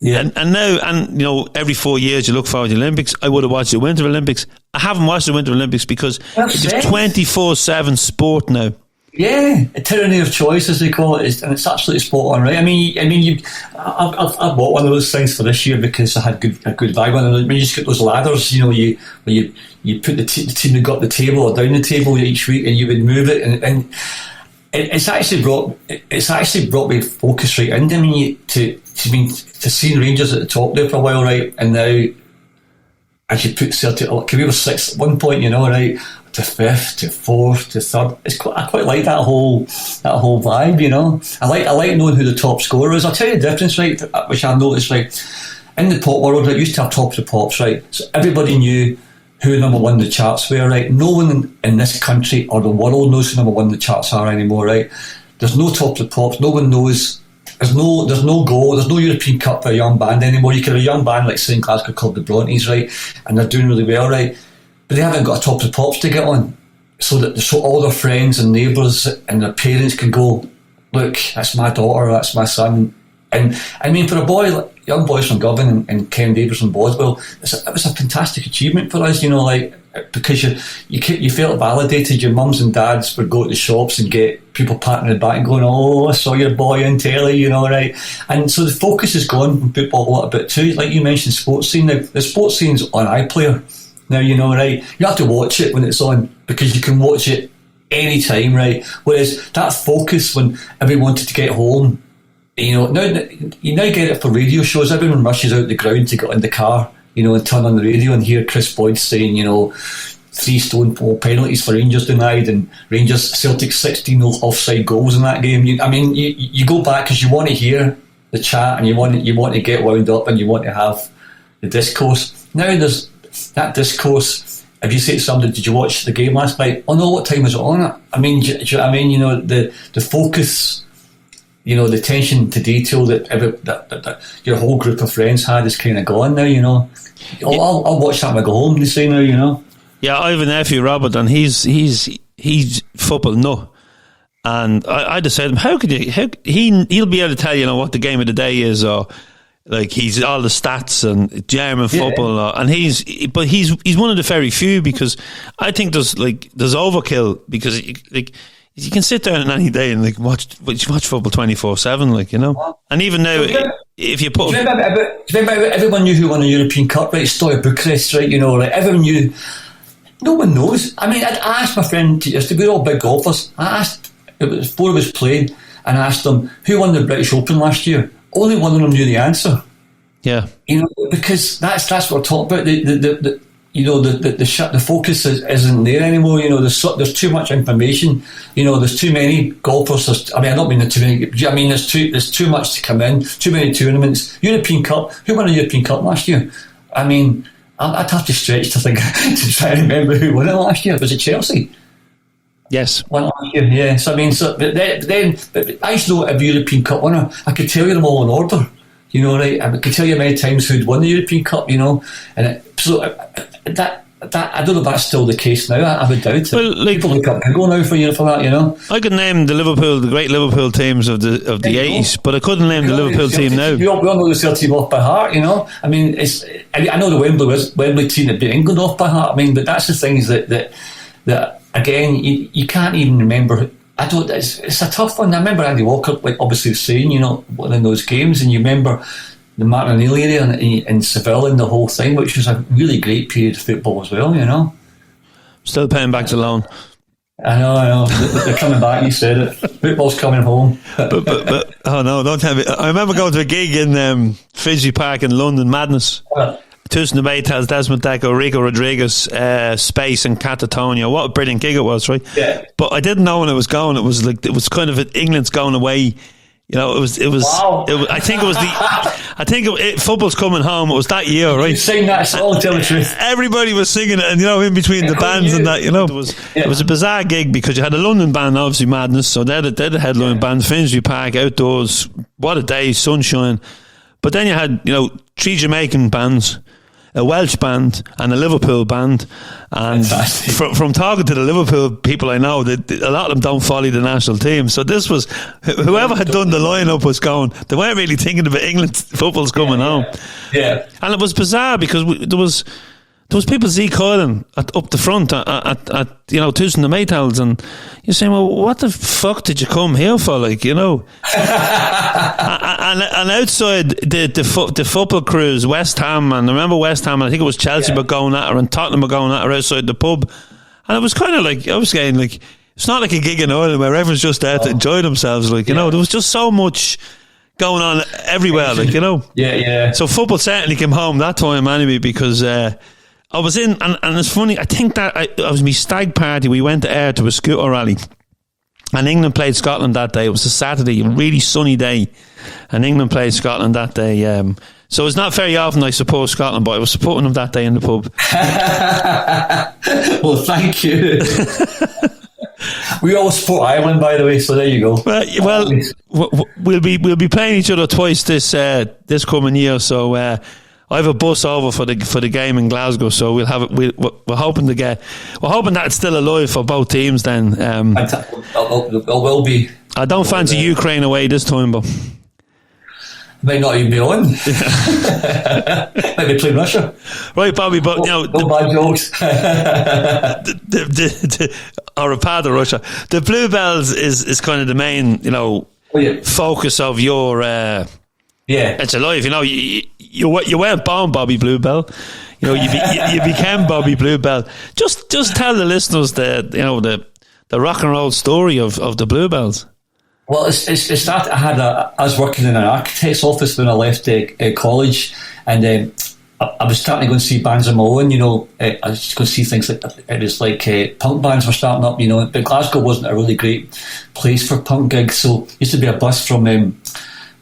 Yeah. And now, you know, every 4 years you look forward to the Olympics. I would have watched the Winter Olympics. I haven't watched the Winter Olympics because it's 24/7 sport now. Yeah, a tyranny of choice, as they call it, and it's absolutely spot on, right? I mean, I've bought one of those things for this year because I had a good bag on. I mean, you just get those ladders, you know, you put the team that got the table or down the table each week, and you would move it, and it's actually brought me focus right in. I mean, to seeing Rangers at the top there for a while, right, and now as you put Celtic, we were 6th at one point, you know, right, to 5th, to 4th, to 3rd. I quite like that whole vibe, you know. I like knowing who the top scorer is. I'll tell you the difference, right, which I've noticed, right, in the pop world, it used to have tops of pops, right, so everybody knew who number one the charts were, right. No one in this country or the world knows who number one the charts are anymore, right. There's no tops of pops. No one knows. There's no goal. There's no European Cup for a young band anymore. You can have a young band like St Glasgow called the Brontes, right, and they're doing really well, right, but they haven't got a top of pops to get on, so all their friends and neighbours and their parents can go, look, that's my daughter, that's my son. And I mean, for a boy, like young boys from Govan and Ken Davis from Boswell, it was a fantastic achievement for us, you know, like, because you felt validated. Your mums and dads would go to the shops and get people patting the back and going, oh, I saw your boy on telly, you know, right? And so the focus has gone from football a little bit too. Like you mentioned, sports scene. Now, the sports scene's on iPlayer now, you know, right? You have to watch it when it's on because you can watch it any time, right? Whereas that focus when everyone wanted to get home, you know, now you get it for radio shows. Everyone rushes out the ground to get in the car, you know, and turn on the radio and hear Chris Boyd saying, you know, 3 stone penalties for Rangers denied, and Rangers Celtic 16 offside goals in that game. You go back because you want to hear the chat and you want to get wound up and you want to have the discourse. Now there's that discourse. If you say to somebody, did you watch the game last night? Oh no, what time was it on? I mean, do you know what I mean? You know, the focus the attention to detail that your whole group of friends had is kind of gone now. I'll watch that when I go home. They say now. Yeah, I have a nephew, Robert, and he's football nut. And I just said to him, how could you? He'll be able to tell you what the game of the day is, or like he's all the stats and German football, and he's one of the very few, because I think there's overkill, because you can sit down on any day and watch football 24/7, And even now, if you put, everyone knew who won the European Cup, right? Stoya Bucharest, right? Like everyone knew. No one knows. I mean, I asked my friend yesterday, we're all big golfers. I asked, it was 4 of us playing, and I asked them who won the British Open last year. Only one of them knew the answer. Yeah, because that's what we're talking about. The focus isn't there anymore. There's too much information. There's too many golfers. I don't mean too many. I mean there's too much to come in. Too many tournaments. European Cup. Who won the European Cup last year? I mean, I'd have to stretch to think to try and remember who won it last year. Was it Chelsea? Yes. Won last year. Yeah. So I mean, but I used to know every European Cup winner. I could tell you them all in order. Right? I could tell you many times who'd won the European Cup. And that I don't know if that's still the case now. I would doubt it. Well, people look up Google now for that. I could name the great Liverpool teams of the 80s, but I couldn't name the Liverpool team now. We all know the Celtic team off by heart. I mean, I know the Wembley team that beat England off by heart. I mean, but that's the things that again you can't even remember. It's a tough one. I remember Andy Walker, obviously saying, in those games, and you remember the Martin O'Neill area in Seville and the whole thing, which was a really great period of football as well. Still paying back the loan. I know. They're coming back. You said it. Football's coming home. but oh no, don't tell me. I remember going to a gig in Finsbury Park in London, Madness. Tusen Maytals, Desmond Deco, Rico Rodriguez, Space and Catatonia. What a brilliant gig it was, right? Yeah. But I didn't know when it was going. It was kind of England's going away. It was. Wow. I think football's coming home. It was that year, right? You sing that song, tell the truth. Everybody was singing it, and in between the bands and that, it was a bizarre gig, because you had a London band, obviously Madness, so they're the headline band. Finsbury Park, outdoors, what a day, sunshine. But then you had 3 Jamaican bands, a Welsh band and a Liverpool band, and from talking to the Liverpool people I know, that a lot of them don't follow the national team. So this was, whoever had done the lineup was going, they weren't really thinking about England football's coming home. Yeah, and it was bizarre, because there was people Z-coiling up the front at Tusen the Maytals, and you're saying, well, what the fuck did you come here for, and outside the football crews, West Ham, and I remember West Ham, and I think it was Chelsea were going at her, and Tottenham were going at her outside the pub, and it was kind of I was saying, it's not like a gig in Ireland where everyone's just there to enjoy themselves, there was just so much going on everywhere, Yeah. So football certainly came home that time anyway, because I was in, and it's funny, I think that I was my stag party. We went to Ayr to a scooter rally, and England played Scotland that day. It was a Saturday, a really sunny day, and England played Scotland that day. So it's not very often I support Scotland, but I was supporting them that day in the pub. Well, thank you. We all support Ireland, by the way, so there you go. Well, we'll be playing each other twice this coming year, so I have a bus over for the game in Glasgow, so we'll have it. We're hoping that it's still alive for both teams. Then it will be. I don't fancy Ukraine away this time, but might not even be on. Might be playing Russia, right, Bobby? But no bad jokes. Or a part of Russia. The Bluebells is kind of the main, focus of your. It's alive. You weren't born Bobby Bluebell. You became Bobby Bluebell. Just tell the listeners the rock and roll story of the Bluebells. Well, it's that I was working in an architect's office when I left college, and I was starting to go and see bands of my own. I was going to see things punk bands were starting up. But Glasgow wasn't a really great place for punk gigs, so it used to be a bus from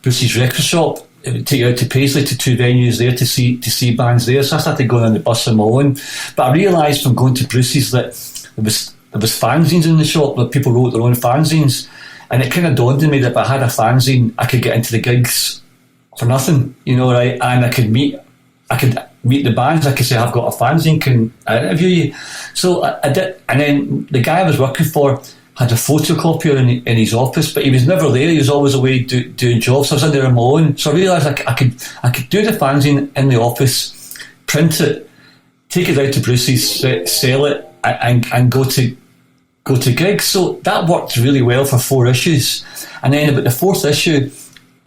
Bruce's record shop. It would take you out to Paisley to 2 venues there to see bands there. So I started going on the bus on my own. But I realised from going to Bruce's that there was fanzines in the shop, that people wrote their own fanzines. And it kind of dawned on me that if I had a fanzine, I could get into the gigs for nothing, right? And I could meet the bands. I could say, I've got a fanzine, can I interview you? So I did. And then the guy I was working for had a photocopier in his office, but he was never there. He was always away doing jobs. So I was in there on my own. So I realised I could do the fanzine in the office, print it, take it out to Bruce's, sell it, and go to gigs. So that worked really well for 4 issues. And then about the 4th issue,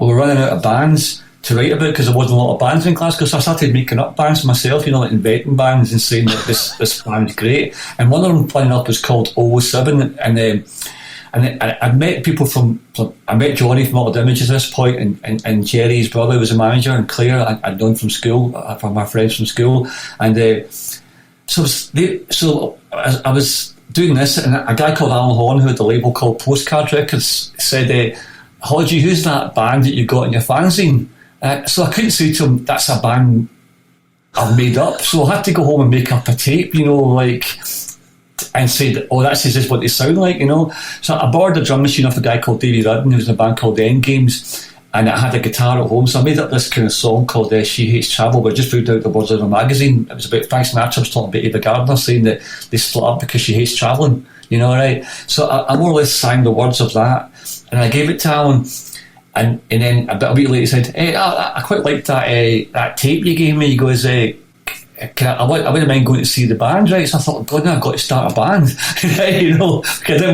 we were running out of bands to write about because there wasn't a lot of bands in Glasgow. So I started making up bands myself, like inventing bands and saying that this band's great. And one of them, playing up, was called 007. And I met people I met Johnny from Auld Images at this point, and Jerry's brother was a manager, and Claire I'd known from school, from my friends from school. And so I was doing this, and a guy called Alan Horn, who had the label called Postcard Records, said, Hodgie, who's that band that you got in your fanzine? So I couldn't say to him, that's a band I've made up. So I had to go home and make up a tape, and said, this is what they sound like, So I borrowed a drum machine off a guy called Davey Rudden, who was in a band called The End Games, and I had a guitar at home. So I made up this kind of song called She Hates Travel, but I just put out the words of a magazine. It was about Frank Sinatra was talking about Ava Gardner, saying that they split up because she hates travelling, right? So I more or less sang the words of that, and I gave it to Alan. And then a week later he said, hey, I quite liked that tape you gave me. He goes, I wouldn't mind going to see the band, right? So I thought, God, now I've got to start a band, because I didn't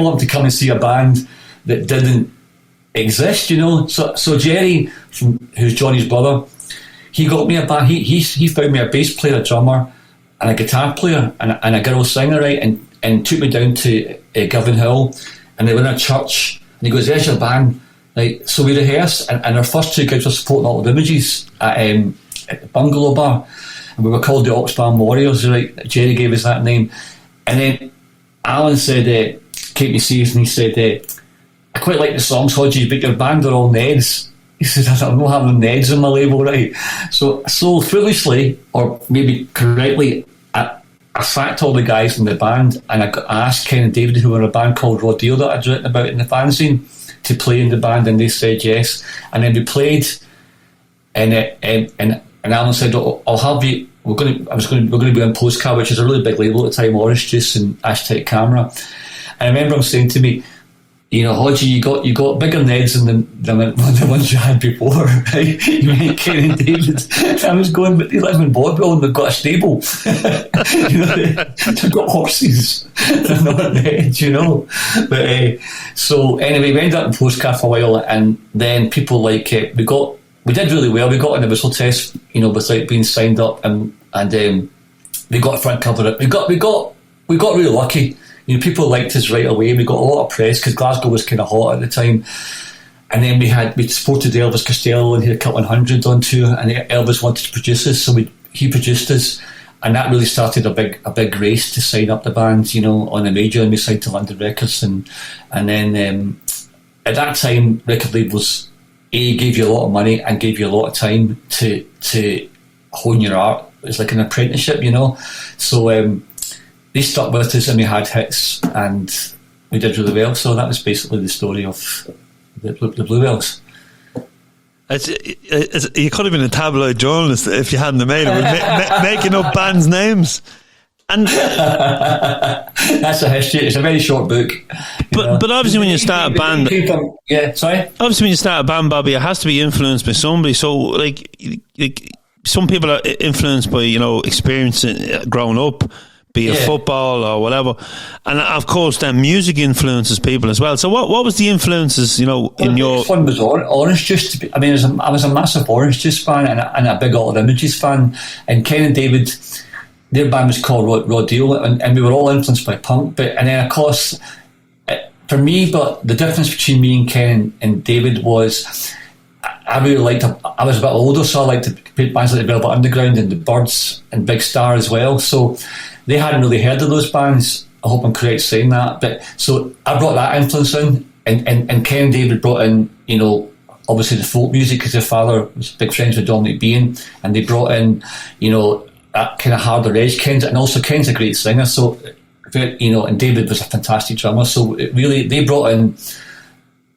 want him to come and see a band that didn't exist, So Jerry, who's Johnny's brother, he got me a band. He found me a bass player, a drummer, and a guitar player, and a girl singer, right? And took me down to Govan Hill, and they were in a church, and he goes, there's your band. Right, so we rehearsed, and our first 2 gigs were supporting Auld Images at the Bungalow Bar, and we were called the Oxbam Warriors, right? Jerry gave us that name. And then Alan said, keep me safe, and he said, I quite like the songs, Hodgie, but your band are all Neds. He said, I'm not having Neds on my label, right? So foolishly, or maybe correctly, I sacked all the guys in the band, and I asked Ken and David, who were in a band called Rodeo that I'd written about in the fanzine, to play in the band, and they said yes. And then we played, and Alan said, "I'll have you. We're going to be on Postcard, which is a really big label at the time, Orange Juice and Ashtec Camera." And I remember him saying to me, Hodgie, you got bigger Neds than the ones you had before, right? You meant Ken and David. And I was going, but they live in Bluebell and they've got a stable. They've got horses. They're not Neds, But so anyway, we ended up in Postcard for a while, and then people we did really well. We got on the whistle test, without being signed up, and we got a front cover. We got really lucky. People liked us right away. We got a lot of press because Glasgow was kind of hot at the time. And then we supported Elvis Costello, and he had a couple of hundred on tour, and Elvis wanted to produce us, so he produced us, and that really started a big race to sign up the band, on a major, and we signed to London Records, and then at that time, record labels gave you a lot of money and gave you a lot of time to hone your art. It was like an apprenticeship, So they stuck with us, and we had hits, and we did really well. So that was basically the story of the Bluebells. You could have been a tabloid journalist if you hadn't made it, making up bands' names. And that's a history. It's a very short book. But obviously, when you start a band, Obviously, when you start a band, Bobby, it has to be influenced by somebody. So, like some people are influenced by experience growing up, be it football or whatever, and of course then music influences people as well. So what was the influences in your... The one was Orange Juice. I was a massive Orange Juice fan and a big Auld Images fan, and Ken and David, their band was called Rodeo, and we were all influenced by punk, and then of course for me, but the difference between me and Ken and David was I really liked, I was a bit older, so I liked to put bands like the Velvet Underground and the Birds and Big Star as well, so they hadn't really heard of those bands. I hope I'm correct saying that. But so I brought that influence in, and Ken and David brought in, obviously the folk music, because their father was big friends with Dominic Bean, and they brought in, that kind of harder edge. Ken's a great singer, so and David was a fantastic drummer. So it really, they brought in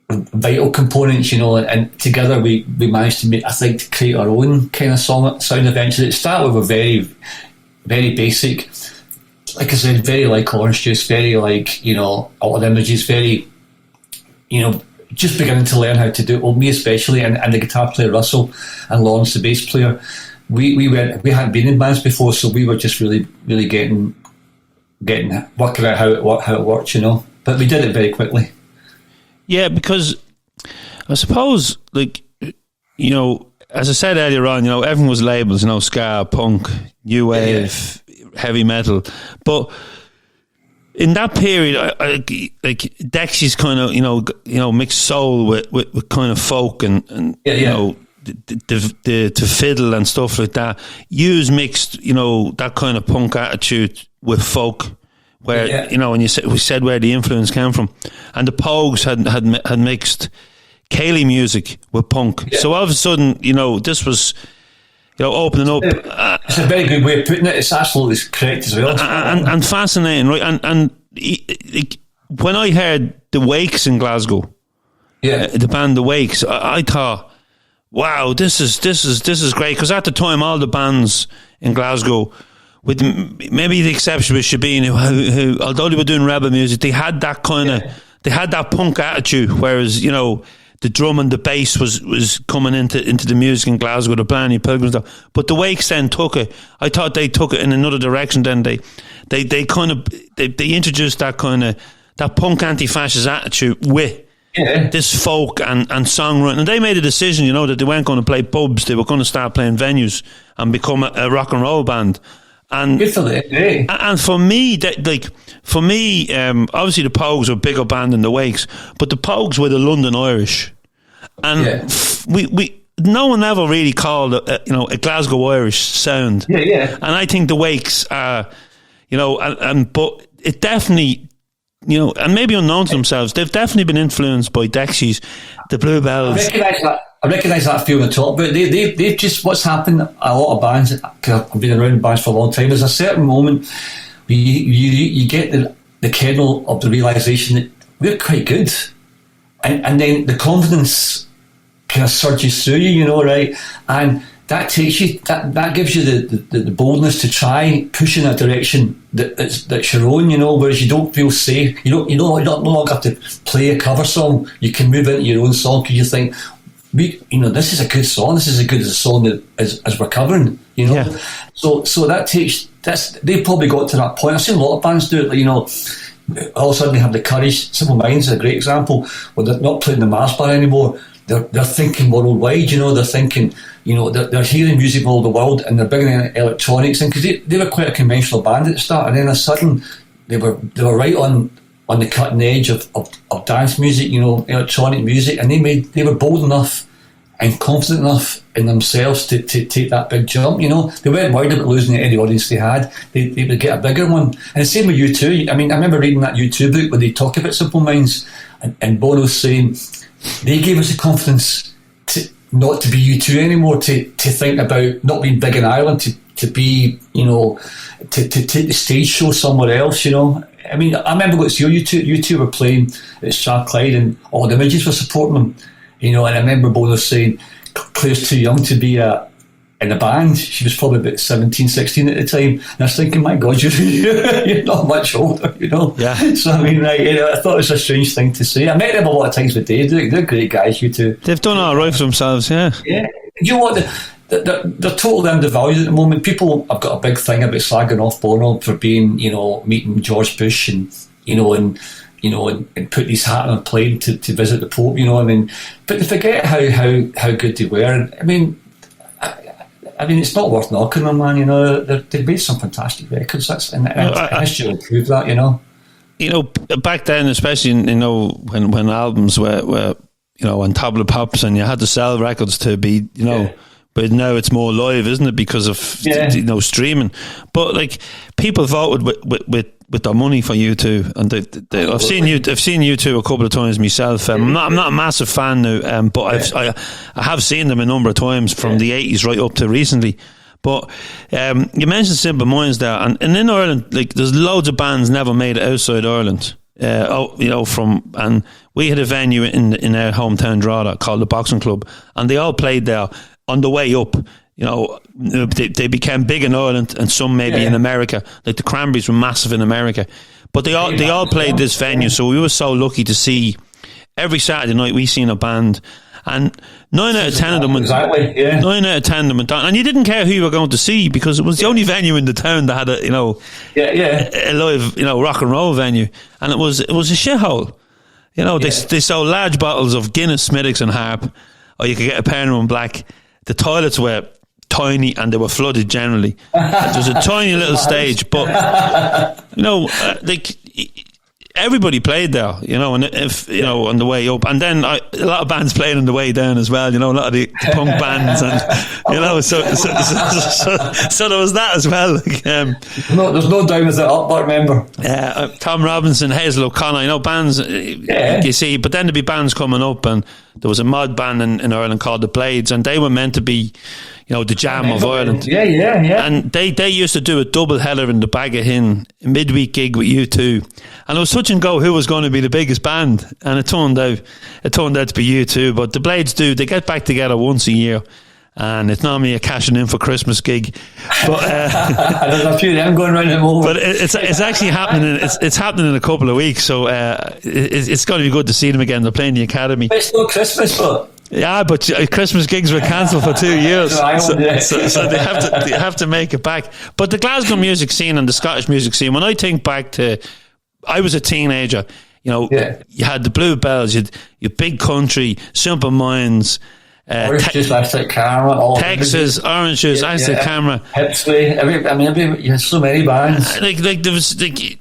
vital components, and together we managed to create our own kind of sound eventually. It started with a very, very basic, like I said, very like Orange Juice, very like, Auld Images, very, just beginning to learn how to do it. Well, me especially, and the guitar player Russell, and Lawrence, the bass player, we hadn't been in bands before, so we were just really, really working out how it worked, But we did it very quickly. Yeah, because I suppose, like, as I said earlier on, everything was labels, ska, punk, new wave, heavy metal. But in that period, like Dexy's kind of, mixed soul with kind of folk and the fiddle and stuff like that. You's mixed, that kind of punk attitude with folk. Where and we said where the influence came from, and the Pogues had mixed Cayley music with punk. Yeah. So all of a sudden, this was opening up. It's a very good way of putting it. It's absolutely correct as well, and fascinating, right? And when I heard the Wakes in Glasgow, the band the Wakes, I thought, wow, this is great, because at the time all the bands in Glasgow, with maybe the exception with Shabine, who although they were doing rebel music, they had that kind of, they had that punk attitude, whereas, the drum and the bass was coming into the music in Glasgow, the Blarney Pilgrims stuff. But the Wakes then took it. I thought they took it in another direction. Then they introduced that kind of, that punk anti-fascist attitude with this folk and songwriting. And they made a decision, that they weren't going to play pubs, they were going to start playing venues and become a rock and roll band. And good for them, eh? And for me, obviously the Pogues were a bigger band than the Wakes, but the Pogues were the London Irish, and we no one ever really called a Glasgow Irish sound. And I think the Wakes are, but it definitely, and maybe unknown to themselves, they've definitely been influenced by Dexys, the Bluebells. I recognise that feeling to talk about. They've just, what's happened, a lot of bands, because I've been around bands for a long time, there's a certain moment where you get the kernel of the realisation that we're quite good. And then the confidence kind of surges through you, right? And that takes you, that gives you the boldness to try push in a direction that's your own, whereas you don't feel safe. You no longer have to play a cover song. You can move into your own song because you think, this is a good song. This is as good as a song as we're covering, So that takes, they've probably got to that point. I've seen a lot of bands do it, all of a sudden they have the courage. Simple Minds is a great example, where they're not playing the Mars bar anymore. They're thinking worldwide, they're thinking, they're hearing music all over the world, and they're bringing in electronics in, because they were quite a conventional band at the start, and then all of a sudden they were right on the cutting edge of dance music, electronic music, and they were bold enough and confident enough in themselves to take that big jump. They weren't worried about losing any audience they had. They would get a bigger one. And the same with U2. I mean, I remember reading that U2 book where they talk about Simple Minds, and Bono's saying they gave us the confidence not to be U2 anymore, to think about not being big in Ireland, to be, to take the stage show somewhere else, I mean, I remember going to see U2 were playing at Strathclyde, and Auld Images were supporting them, and I remember Bono saying, Claire's too young to be in a band. She was probably about 17, 16 at the time, and I was thinking, my God, you're not much older, Yeah. So I mean, I thought it was a strange thing to say. I met them a lot of times with Dave. They're great guys, U2. They've done all right for themselves, yeah. Yeah. You know what? They're totally undervalued at the moment. People have got a big thing about slagging off Bono for being, meeting George Bush and putting his hat on a plane to visit the Pope, but they forget how good they were. I mean, it's not worth knocking them, man. They've made some fantastic records. And history will prove that. Back then, especially when albums were on tablet pops, and you had to sell records to be But now it's more live, isn't it? Because of streaming. But people voted with their money for U2, and I've seen U2 a couple of times myself. I'm not a massive fan now, but I have seen them a number of times from the 80s right up to recently. But you mentioned Simple Minds there, and in Ireland, there's loads of bands never made it outside Ireland. and we had a venue in our hometown Drogheda called the Boxing Club, and they all played there on the way up. They became big in Ireland and some maybe in America. Like the Cranberries were massive in America, but they all played this venue. So we were so lucky to see every Saturday night we seen a band, and 9 out of 10 of them went, 9 out of 10 of them went down, and you didn't care who you were going to see because it was the only venue in the town that had a live rock and roll venue, and it was a shithole. They sold large bottles of Guinness, Smithwick's and Harp, or you could get a pair of them black. The toilets were tiny and they were flooded generally. There was a tiny little stage, but everybody played there, and if on the way up, and then a lot of bands played on the way down as well. A lot of the punk bands, and so there was that as well. There's no down with it up, but remember, Tom Robinson, Hazel O'Connor, bands you see, but then there'd be bands coming up, and there was a mod band in Ireland called the Blades, and they were meant to be the jam of Ireland. Yeah. And they used to do a double header in the Bag of Hin, a midweek gig with U2. And it was touch and go who was going to be the biggest band. And it turned out to be U2. But the Blades they get back together once a year. And it's normally a cashing in for Christmas gig. But there's a few of them going around at the moment. But it's actually happening. It's happening in a couple of weeks. So it's going to be good to see them again. They're playing the Academy. It's not Christmas, but... Yeah, but Christmas gigs were cancelled for 2 years, so they have to make it back. But the Glasgow music scene and the Scottish music scene, when I think back to, I was a teenager. You had the Bluebells, you Big Country, Simple Minds, Orange Juice, Aztec Camera, Texas, Orange Juice, Aztec Camera, Hipsley. You had so many bands. There was you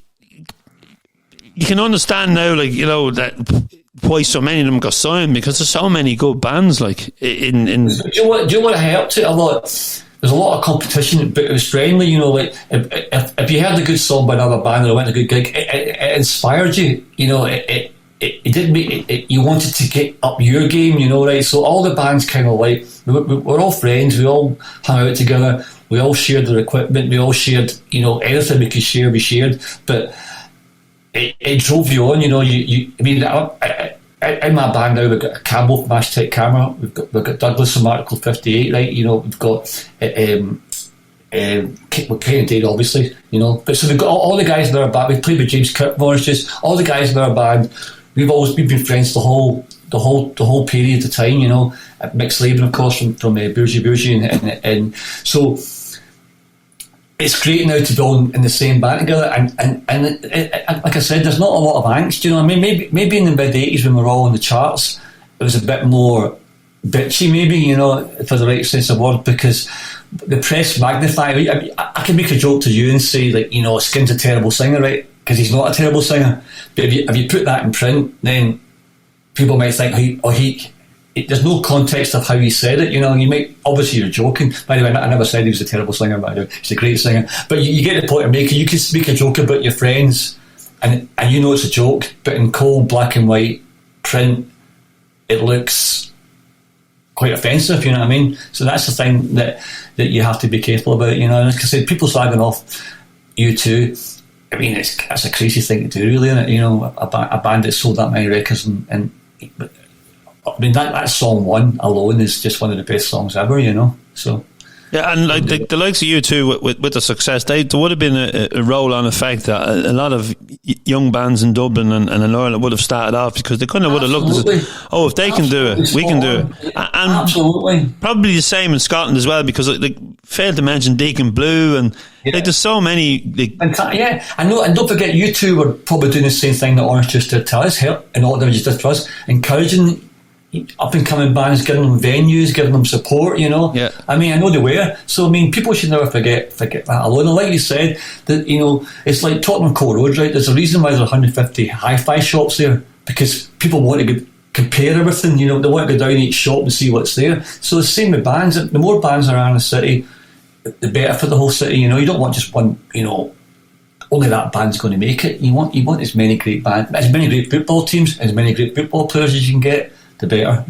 can understand now, that. Why so many of them got signed, because there's so many good bands. Do you know what helped it a lot? There's a lot of competition, but it was friendly. If you heard a good song by another band or went to a good gig, it inspired you. It did make it, you wanted to get up your game. Right? So all the bands kind of we're all friends. We all hung out together. We all shared their equipment. We all shared anything we could share. We shared, but. It drove you on, in my band now we've got a Campbell from Aztec Camera, we've got Douglas from Article 58, right? We've got Kane and Dade, obviously, But so we've got all the guys in our band. We've played with James Kirkmore, just all the guys in our band. We've been friends the whole period of time, At Mixed Labour, of course, from Bourgie, and so. It's great now to be all in the same band together, and like I said, there's not a lot of angst. Maybe in the mid '80s when we were all in the charts, it was a bit more bitchy, maybe for the right sense of word, because the press magnified. I can make a joke to you and say Skin's a terrible singer, right? Because he's not a terrible singer. But if you put that in print, then people might think, there's no context of how he said it, you might, obviously you're joking. By the way, I never said he was a terrible singer, but he's a great singer. But you get the point I'm making. You can make a joke about your friends and it's a joke, but in cold black and white print, it looks quite offensive, you know what I mean? So that's the thing that you have to be careful about, And like I said, people slagging off U2, that's a crazy thing to do, really, isn't it? A band that sold that many records and that song one alone is just one of the best songs ever, So yeah, and the likes of U2 with the success, there would have been a roll-on effect that a lot of young bands in Dublin and in Ireland would have started off, because they kind of would have looked at it, if they can do it, we can do it. And absolutely, probably the same in Scotland as well, because failed to mention Deacon Blue and there's so many. I know, and don't forget, U2 were probably doing the same thing that Orange Juice did to us, and all they just did for us, encouraging up and coming bands, giving them venues, giving them support, Yeah. I know they were. So people should never forget that alone. And like you said, that it's like Tottenham Court Road, right? There's a reason why there's 150 hi-fi shops there, because people want to compare everything. They want to go down each shop and see what's there. So the same with bands. The more bands there are in the city, the better for the whole city. You don't want just one. Only that band's going to make it. You want as many great bands, as many great football teams, as many great football players as you can get. The better,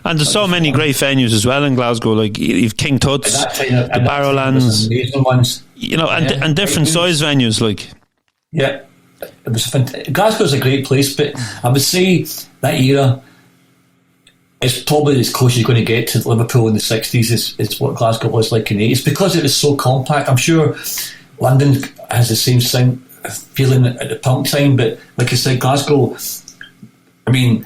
And there's so many great venues as well in Glasgow, like you've King Tut's, the Barrowlands, amazing ones, and different size venues, like. Yeah, Glasgow's a great place, but I would say that era is probably as close as you're going to get to Liverpool in the 60s is what Glasgow was like in the 80s, because it was so compact. I'm sure London has the same feeling at the punk time, but like I said, Glasgow, I mean,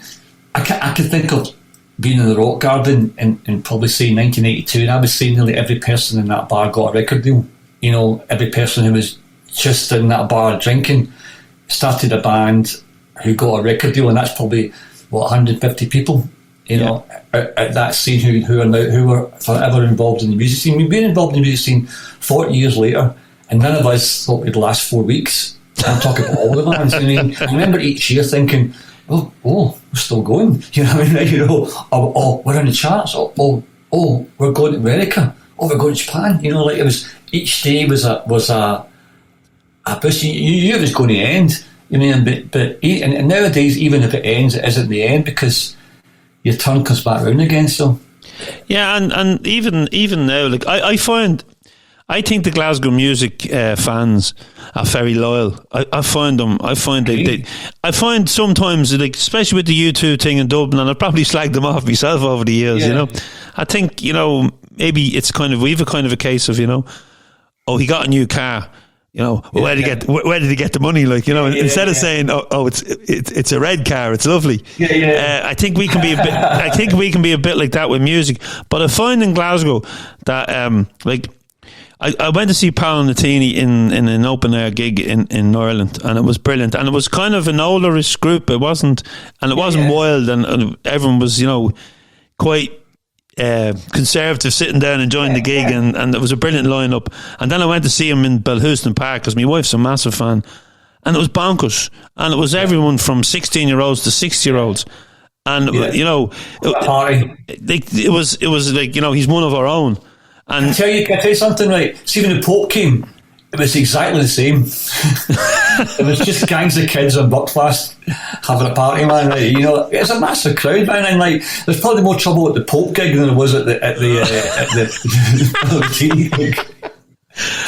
I can think of being in the Rock Garden in probably say 1982, and I was saying nearly every person in that bar got a record deal. You know, every person who was just in that bar drinking started a band who got a record deal, and that's probably 150 people. You know, at that scene who were forever involved in the music scene. We've been involved in the music scene 40 years later, and none of us thought we'd last 4 weeks. I'm talking about all the bands. I mean, I remember each year thinking, oh, we're still going. You know what I mean? You know, oh, we're in the charts. Oh, we're going to America. Oh, we're going to Japan. You know, like it was, each day was a boost. You knew it was going to end. You know, but and nowadays, even if it ends, it isn't the end, because your turn comes back round again. So yeah, and even now, like I think the Glasgow music fans are very loyal. I find sometimes, like, especially with the U2 thing in Dublin, and I've probably slagged them off myself over the years. You know, I think, you know, maybe it's we've a kind of a case of, you know, oh, he got a new car. You know, where did he get the money? Like, you know, instead of saying, "Oh, it's a red car, it's lovely." I think we can be a bit. I think we can be a bit like that with music. But I find in Glasgow that, like, I went to see Paolo Nutini in an open air gig in Ireland, and it was brilliant. And it was kind of an olderish group. It wasn't wild, and everyone was, you know, quite conservative, sitting down enjoying the gig, and it was a brilliant lineup. And then I went to see him in Belhouston Park because my wife's a massive fan, and it was bonkers, and it was everyone from 16-year-olds to 60-year-olds, and you know, it was like, you know, he's one of our own. And can I tell you something, right? See, when the Pope came, it was exactly the same. It was just gangs of kids on Buckfast having a party, man. Right? You know, it's a massive crowd, man. And like, there's probably more trouble at the Pope gig than there was at the TV gig.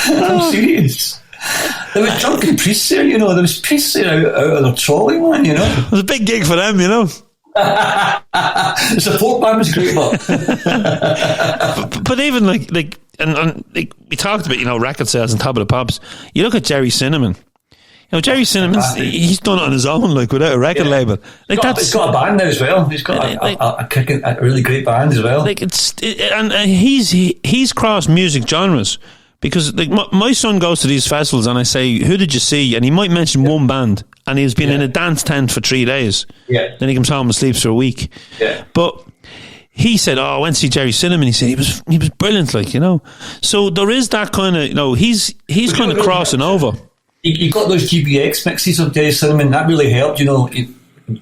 I'm serious. There was drunken priests there, you know. There was priests there out of their trolley, man. You know, it was a big gig for them, you know. The support band was great, but even like and like we talked about, you know, record sales and Top of the Pops. You look at Jerry Cinnamon. You know, Jerry Cinnamon's he's done it on his own, like, without a record label. Like, he's got a band now as well. He's got a really great band as well. Like, and he's crossed music genres. Because, like, my son goes to these festivals and I say, who did you see? And he might mention one band, and he's been in a dance tent for 3 days. Yeah. Then he comes home and sleeps for a week. Yeah. But he said, I went to see Jerry Cinnamon. He said he was brilliant, like, you know. So there is that kind of, you know, he's kind of crossing over. You got those GBX mixes of Jerry Cinnamon. That really helped, you know,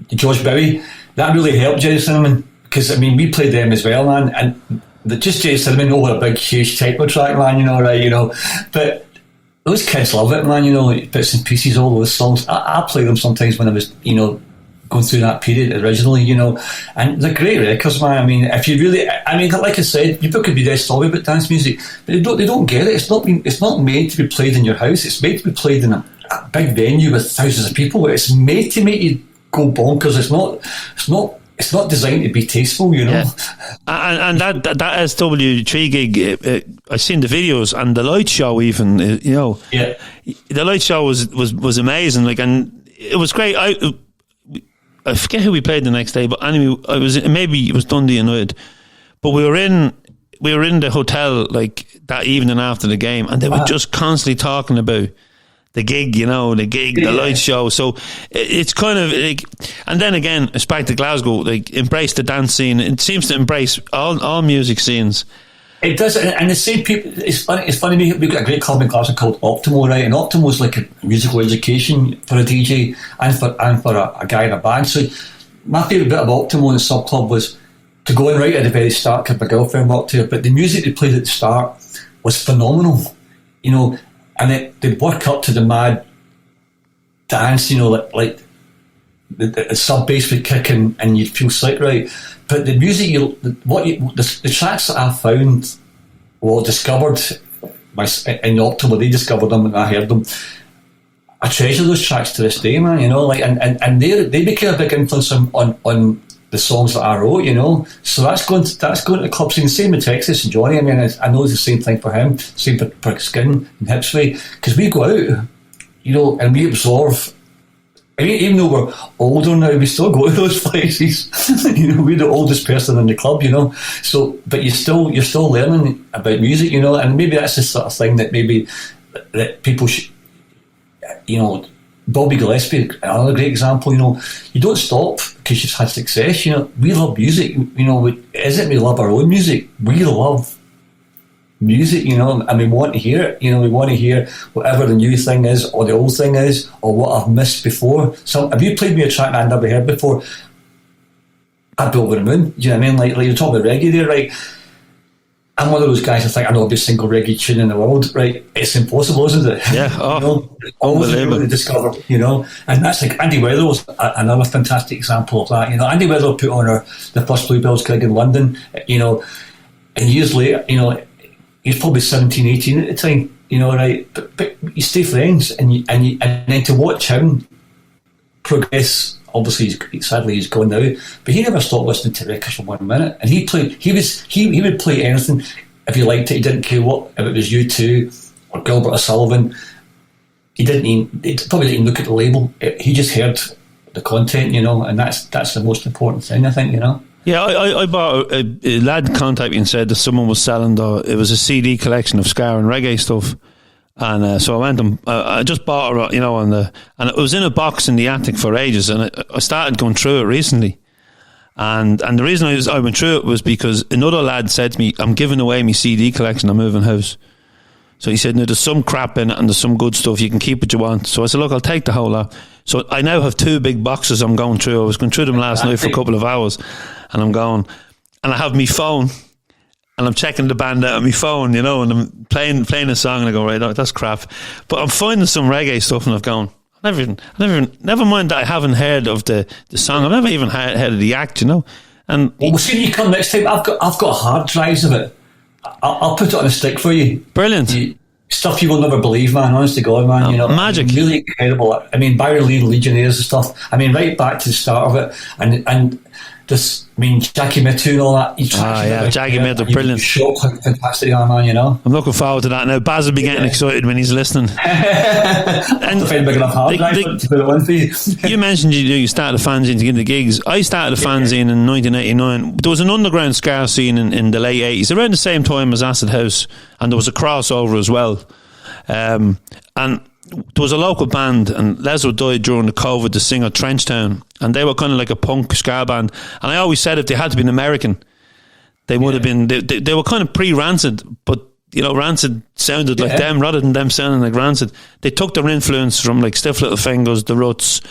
George Bowie. That really helped Jerry Cinnamon. Because, I mean, we played them as well, man. And just Jerry Cinnamon over a big, huge techno track, man, you know, right, you know. But those kids love it, man, you know, bits and pieces, all those songs. I play them sometimes when I was, you know, going through that period originally, you know. And they're great records, man. I mean, if you really, I mean, like I said, people could be dead sorry about dance music, but they don't get it. It's not made to be played in your house. It's made to be played in a big venue with thousands of people. It's made to make you go bonkers. It's not designed to be tasteful, you know. Yeah. And that SW3 gig, I've seen the videos, and the light show even, you know. Yeah. The light show was amazing, like, and it was great. I forget who we played the next day, but anyway, maybe it was Dundee United, but we were in the hotel, like, that evening after the game, and they were just constantly talking about the gig, you know, the light show. So it's kind of like, and then again, it's back to Glasgow, like, embrace the dance scene. It seems to embrace all music scenes. It does, and the same people. It's funny. We've got a great club in Glasgow called Optimo, right? And Optimo is like a musical education for a DJ and for a guy in a band. So my favourite bit of Optimo in the sub club was to go in right at the very start, because my girlfriend worked here. But the music they played at the start was phenomenal, you know. And they'd work up to the mad dance, you know, like the sub bass would kick in and you'd feel sick, right? But the music, the tracks that I found, discovered in Optimo, they discovered them and I heard them. I treasure those tracks to this day, man. You know, like and they became a big influence on the songs that I wrote. You know, so that's going to the club scene. Same with Texas and Johnny. I mean, I know it's the same thing for him. Same for Skin and Hipsway, because we go out, you know, and we absorb. I mean, even though we're older now, we still go to those places. You know, we're the oldest person in the club, you know. So, but you're still learning about music, you know, and maybe that's the sort of thing that maybe that people should, you know. Bobby Gillespie, another great example, you know. You don't stop because you've had success, you know. We love music, you know. We love our own music. We love music, you know, and we want to hear it, you know. We want to hear whatever the new thing is or the old thing is or what I've missed before. So if you played me a track that I'd never heard before, I'd be over the moon. Do you know what I mean? Like you're talking about reggae there, right? I'm one of those guys. I think I know every single reggae tune in the world, right? It's impossible, isn't it? Yeah, you know, unbelievable to discover, you know. And that's like Andy Weatherall's another fantastic example of that. You know, Andy Weatherall put on the first Bluebells gig in London, you know, and years later, you know, he's probably 17, 18 at the time, you know, right? But you stay friends, and then to watch him progress. Obviously, sadly he's gone now, but he never stopped listening to records for 1 minute. And he would play anything if he liked it. He didn't care if it was U2 or Gilbert O'Sullivan. He probably didn't even look at the label. He just heard the content, you know, and that's the most important thing, I think, you know. Yeah, I bought a lad contacted me and said that someone was selling it was a CD collection of ska and reggae stuff. And so I went and I just bought it, you know, and it was in a box in the attic for ages, and I started going through it recently. And the reason I went through it was because another lad said to me, I'm giving away my CD collection, I'm moving house. So he said, no, there's some crap in it and there's some good stuff, you can keep what you want. So I said, look, I'll take the whole lot. So I now have 2 big boxes I'm going through. I was going through them last night for a couple of hours, and I'm going, and I have my phone, and I'm checking the band out on my phone, you know, and I'm playing a song, and I go, right, that's crap. But I'm finding some reggae stuff, and I've gone, never mind that I haven't heard of the song. I've never even heard of the act, you know. And we'll see when you come next time. I've got hard drives of it. I'll put it on a stick for you. Brilliant. Stuff you will never believe, man. Honest to God, man. You know, magic. Really incredible. I mean, Barry Lee, Legionnaires and stuff. I mean, right back to the start of it, and just, I mean, Jackie Mittoo and all that. Jackie Mittoo, brilliant. Shocked how fantastic that man, you know. I'm looking forward to that now. Baz will be getting excited when he's listening. And to find big enough hard drive to put it on for you. You mentioned you started a fanzine to get into gigs. I started a fanzine in 1989. There was an underground ska scene in the late 80s, around the same time as Acid House, and there was a crossover as well. And there was a local band, and Leslie died during the COVID, the singer Trenchtown, and they were kind of like a punk ska band. And I always said if they had to be an American, they would have been. They were kind of pre-Rancid, but you know, Rancid sounded like them rather than them sounding like Rancid. They took their influence from like Stiff Little Fingers, the Ruts,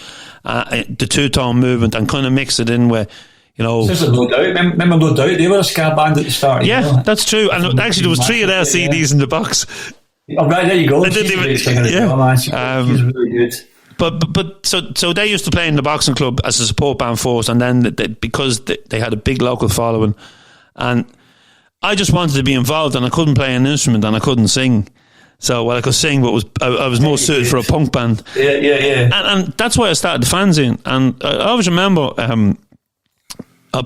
the two-tone movement, and kind of mixed it in with, you know. There's No Doubt. Remember No Doubt? They were a ska band at the start. Yeah, you know? That's true. And actually, there was 3 of their CDs in the box. Oh, right, there you go. She's really good. But so they used to play in the boxing club as a support band for us, and then because they had a big local following, and I just wanted to be involved, and I couldn't play an instrument and I couldn't sing. So I could sing, but I was more suited for a punk band. Yeah. And that's why I started the fanzine. And I always remember I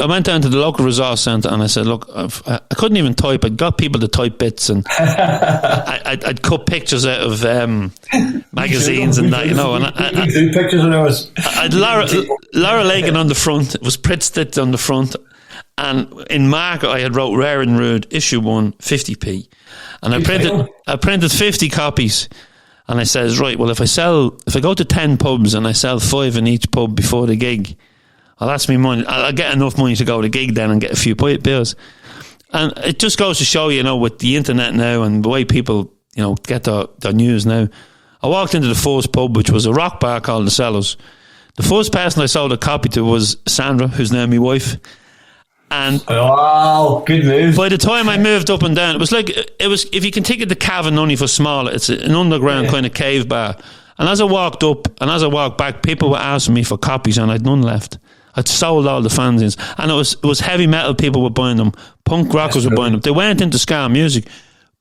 went down to the local resource centre and I said, look, I couldn't even type. I got people to type bits, and I'd cut pictures out of magazines and that, you know. And I do pictures of ours. I'd Laura Lagan on the front. It was Pritt Stitt on the front, and in marker I had wrote Rare and Rude, issue 1, 50p, and I printed 50 copies. And I says, right, well, if I go to 10 pubs and I sell 5 in each pub before the gig, well, that's me money. I'll get enough money to go to the gig then and get a few beers. And it just goes to show, you know, with the internet now and the way people, you know, get their news now. I walked into the first pub, which was a rock bar called The Cellars. The first person I sold a copy to was Sandra, who's now my wife. And wow, good move. By the time I moved up and down, it was if you can take it to Cavan only for smaller, it's an underground kind of cave bar. And as I walked up and as I walked back, people were asking me for copies, and I'd none left. I'd sold all the fanzines, and it was heavy metal people were buying them, punk rockers were buying them. They weren't into ska music,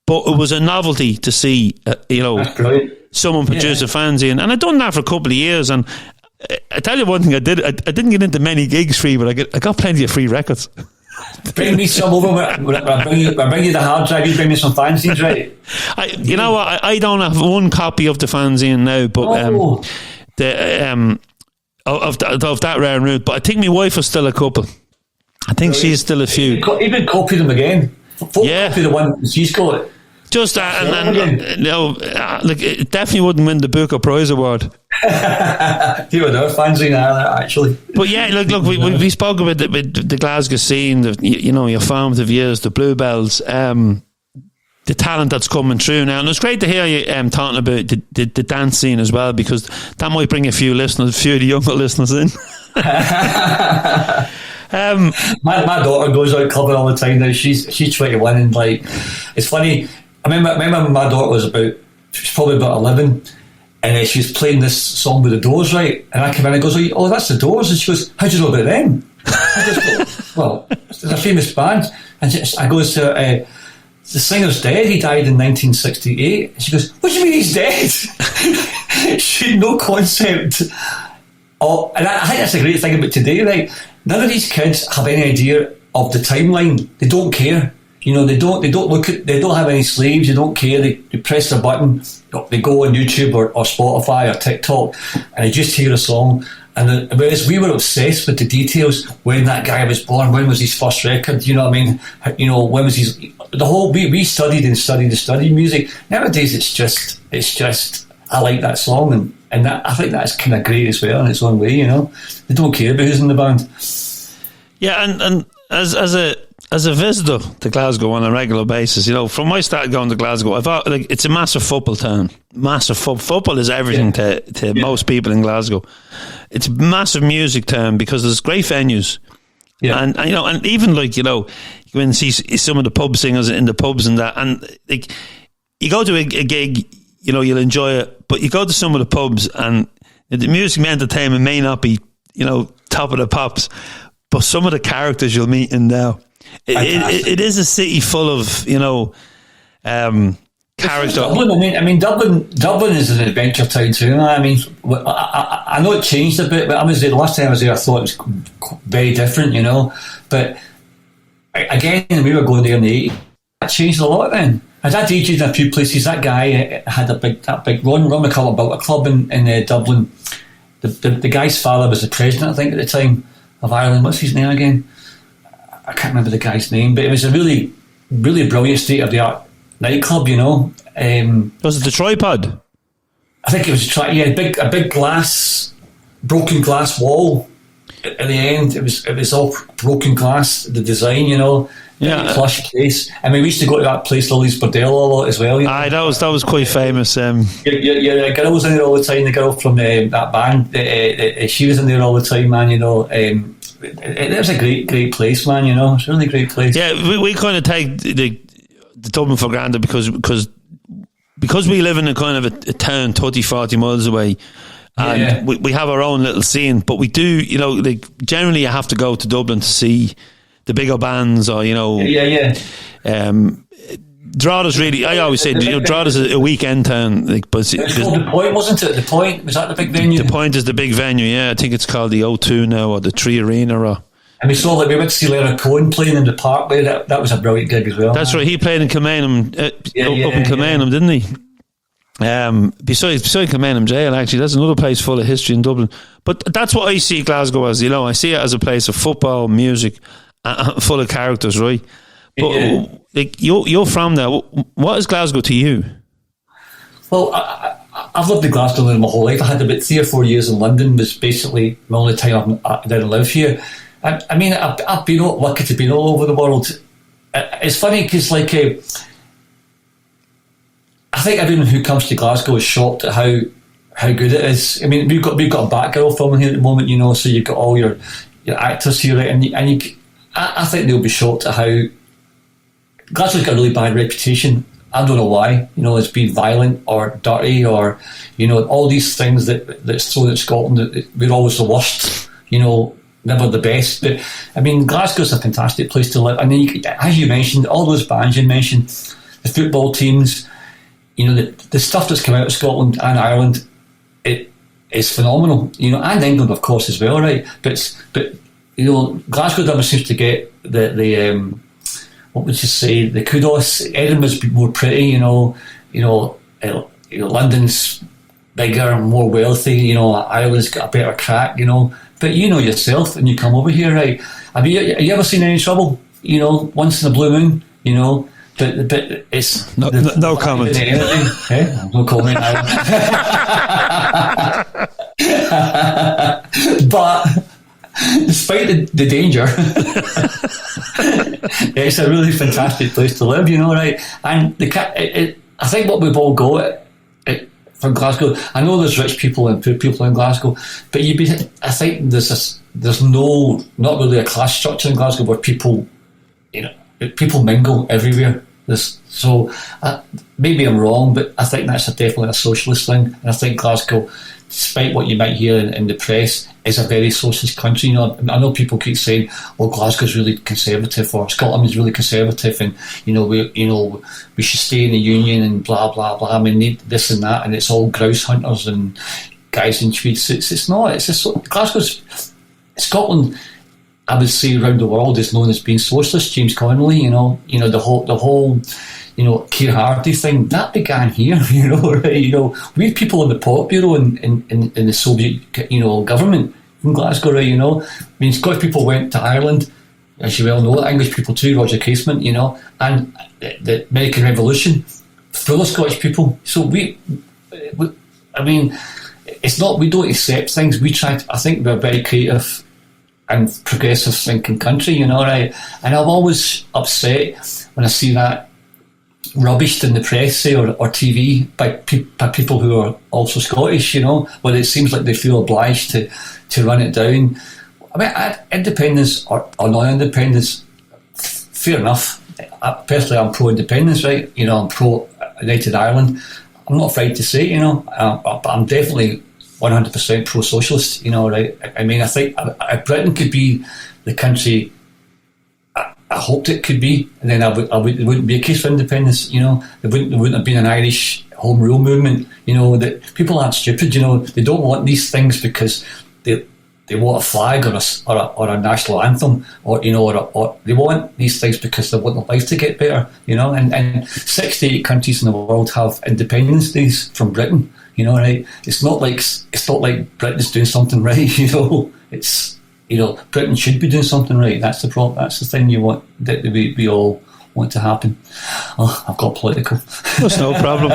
but it was a novelty to see, That's brilliant. someone produce a fanzine. And I'd done that for a couple of years. And I tell you one thing I did. I didn't get into many gigs free, but I got plenty of free records. Bring me some over. When I bring you the hard drive, you bring me some fanzines, right? You know what? I don't have one copy of the fanzine now, but of that rare route. But I think my wife has still a couple. I think she's still a few. Even copy them again. Copy the one she's got. Just that, it definitely wouldn't win the Booker Prize Award. You would have fanzine actually. But yeah, look, we spoke about the Glasgow scene, your formative years, the Bluebells, the talent that's coming through now, and it's great to hear you talking about the dance scene as well, because that might bring a few of the younger listeners in. My daughter goes out clubbing all the time now. She's 21, and like, it's funny. I remember when my daughter was probably about 11, and she was playing this song with the Doors, right? And I came in and goes, "Oh, that's the Doors," and she goes, "How do you know about them?" I just go, "Well, it's a famous band." And I goes to the singer's dead. He died in 1968. And she goes, "What do you mean he's dead?" She had no concept. Oh, and I think that's a great thing about today, right? None of these kids have any idea of the timeline. They don't care. They don't look at. They don't have any slaves. They don't care. They press the button. They go on YouTube or Spotify or TikTok, and they just hear a song. And whereas we were obsessed with the details, when that guy was born, when was his first record? You know what I mean? When was his the whole? We studied music. Nowadays, it's just I like that song, and that, I think that's kind of great as well in its own way. They don't care about who's in the band. Yeah, and as a visitor to Glasgow on a regular basis, from my start going to Glasgow, it's a massive football town. Massive football is everything to most people in Glasgow. It's a massive music town because there's great venues. Yeah. And even you can see some of the pub singers in the pubs and that, and you go to a gig, you'll enjoy it, but you go to some of the pubs and the music and entertainment may not be, top of the pops, but some of the characters you'll meet in now, it is a city full of, character. Dublin, I mean, Dublin is an adventure town too. I mean, I know it changed a bit, but the last time I was there, I thought it was very different, But again, we were going there in the 80s. That changed a lot then. I had DJed in a few places. That guy had that big Ron McCullough built a club in Dublin. The guy's father was the president, I think, at the time of Ireland. What's his name again? I can't remember the guy's name, but it was a really, really brilliant state-of-the-art nightclub, Was it the Tripod? I think it was a big broken glass wall. At the end, it was all broken glass. The design, plush place. I mean, we used to go to that place, Lily's Bordel, a lot as well. Aye, that was quite famous. Your girl was in there all the time. The girl from that band, she was in there all the time, man. It was a great place, man. It's a really great place. Yeah, we kind of take the Dublin for granted because we live in a kind of a town 30-40 miles away, and we have our own little scene. But we do, generally you have to go to Dublin to see the bigger bands, or Drada's really. I always say Drada's a weekend town. But it was called The Point, wasn't it? The Point, was that the big venue? The Point is the big venue. Yeah, I think it's called the O2 now, or the Tree Arena, or. And we went to see Leonard Cohen playing in the Parkway. That was a brilliant gig as well. That's right. He played in Kilmainham, up in Kilmainham, didn't he? Besides Kilmainham Jail, actually, that's another place full of history in Dublin. But that's what I see Glasgow as. I see it as a place of football, music, full of characters, right? But you're from there. What is Glasgow to you? Well, I've lived in Glasgow my whole life. I had about 3 or 4 years in London. Was basically my only time I didn't live here. I mean, I've been lucky to be all over the world. It's funny because, I think everyone who comes to Glasgow is shocked at how good it is. I mean, we've got a Batgirl filming here at the moment, so you've got all your actors here, right? I think they'll be shocked at how Glasgow's got a really bad reputation. I don't know why. It's been violent or dirty or all these things that's thrown at Scotland. We're always the worst. Never the best. But I mean, Glasgow's a fantastic place to live. And then, as you mentioned, all those bands you mentioned, the football teams, the stuff that's come out of Scotland and Ireland, it is phenomenal, and England, of course, as well, right? But Glasgow never seems to get the what would you say, the kudos. Edinburgh's more pretty, London's bigger and more wealthy, Ireland's got a better crack, but yourself, and you come over here, right? Have you ever seen any trouble, once in a blue moon, but it's... No comment. No comment. But despite the danger, it's a really fantastic place to live, right? And I think what we've all got from Glasgow, I know there's rich people and poor people in Glasgow, but I think there's not really a class structure in Glasgow where people mingle everywhere. Maybe I'm wrong, but I think that's definitely a socialist thing. And I think Glasgow, despite what you might hear in the press, is a very socialist country. I know people keep saying, "Oh, Glasgow's really conservative," or "Scotland is really conservative," and we should stay in the union and blah blah blah. I mean, this and that, and it's all grouse hunters and guys in tweeds. It's not. It's just Glasgow's Scotland. I would say around the world is known as being socialist. James Connolly, the whole Keir Hardie thing that began here. Right? We had people in the Politburo in the Soviet, government in Glasgow. Right? I mean, Scottish people went to Ireland, as you well know. English people too, Roger Casement. And the American Revolution, full of Scottish people. So I mean, it's not we don't accept things. We try. I think we're very creative and progressive thinking country, right? And I'm always upset when I see that rubbished in the press, say, or TV by people who are also Scottish, where it seems like they feel obliged to run it down. I mean, independence or non-independence, fair enough. Personally, I'm pro-independence, right? I'm pro-United Ireland. I'm not afraid to say, but I'm definitely 100% pro-socialist, right? I mean, I think Britain could be the country I hoped it could be, and then it wouldn't be a case for independence, There wouldn't have been an Irish Home Rule movement, that people aren't stupid, they don't want these things because they want a flag or a national anthem, or they want these things because they want their life to get better, and 68 countries in the world have independence days from Britain. Right? It's not like Britain's doing something right. It's Britain should be doing something right. That's the problem. That's the thing you want that we all want to happen. Oh, I've got political. That's no problem.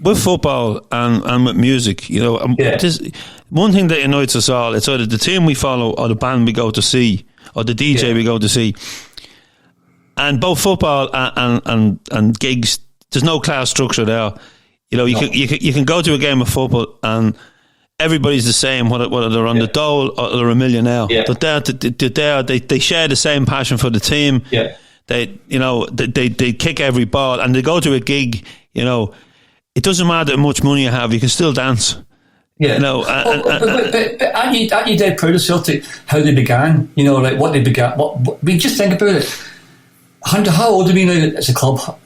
With football and with music, one thing that unites us all. It's either the team we follow or the band we go to see or the DJ we go to see. And both football and gigs, there's no class structure there. You can go to a game of football and everybody's the same, whether they're on the dole or they're a millionaire. Yeah. They share the same passion for the team. Yeah. They kick every ball, and they go to a gig. It doesn't matter how much money you have, you can still dance. Yeah. But aren't you dead proud of Celtic how they began? Like what they began. Just think about it. How old are we now as a club?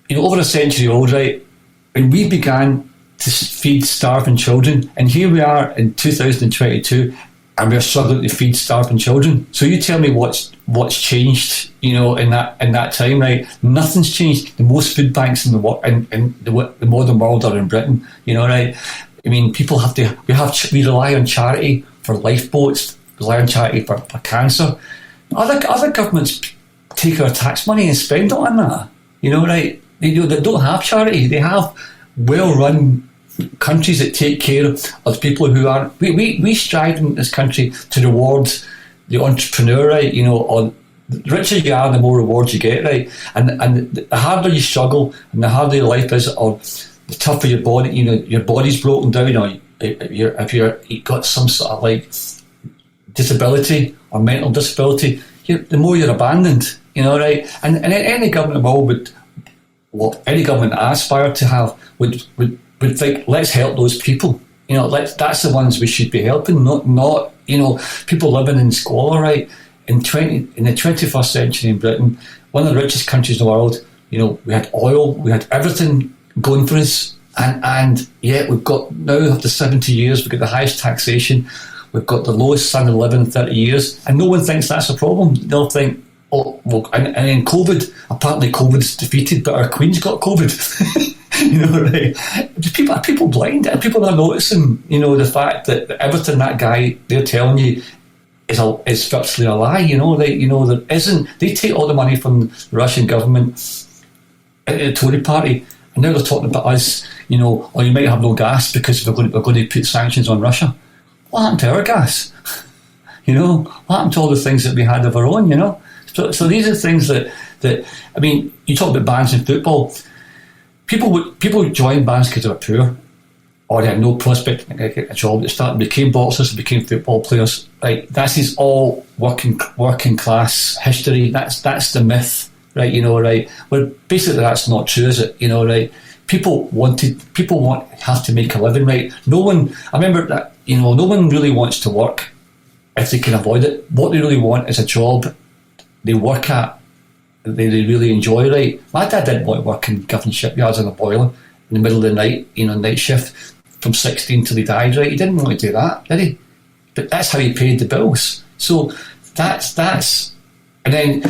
Over a century old, right? When we began to feed starving children, and here we are in 2022, and we're struggling to feed starving children. So you tell me what's changed, in that time, right? Nothing's changed. The most food banks in the modern world are in Britain, right? I mean, people we rely on charity for lifeboats, rely on charity for cancer. Other governments take our tax money and spend it on that, right? They don't have charity. They have well-run countries that take care of people who are. We strive in this country to reward the entrepreneur, right? Or the richer you are, the more rewards you get, right? And the harder you struggle, and the harder your life is, or the tougher your body, your body's broken down, or if you've got some sort of like disability or mental disability, the more you're abandoned, right? And any government any government I aspire to have would think, let's help those people. That's the ones we should be helping, not people living in squalor, right? in the 21st century in Britain, one of the richest countries in the world, you know, we had oil, we had everything going for us, and yet we've got, now after 70 years, we've got the highest taxation, we've got the lowest standard of living in 30 years, and no one thinks that's a problem. They'll think, oh, well, and in COVID, apparently COVID's defeated, but our Queen's got COVID. You know, right? Are people blind? Are people not noticing, you know, the fact that everything that guy, they're telling you, is virtually a lie, you know, there isn't, they take all the money from the Russian government, the Tory party, and now they're talking about us, you know, or you might have no gas because we're going to put sanctions on Russia. What happened to our gas? You know, what happened to all the things that we had of our own, you know? So these are things that I mean, you talk about bands in football. People join bands because they were poor, or they had no prospect of getting a job. They started, became boxers, became football players. Right, that is all working class history. That's the myth, right? You know, right? Well, basically, that's not true, is it? You know, right? People have to make a living, right? No one. I remember that. You know, no one really wants to work if they can avoid it. What they really want is a job they work at, they really enjoy, right? My dad didn't want to work in government shipyards in a boiler in the middle of the night, you know, night shift from 16 till he died, right? He didn't want to do that, did he? But that's how he paid the bills. So that's and then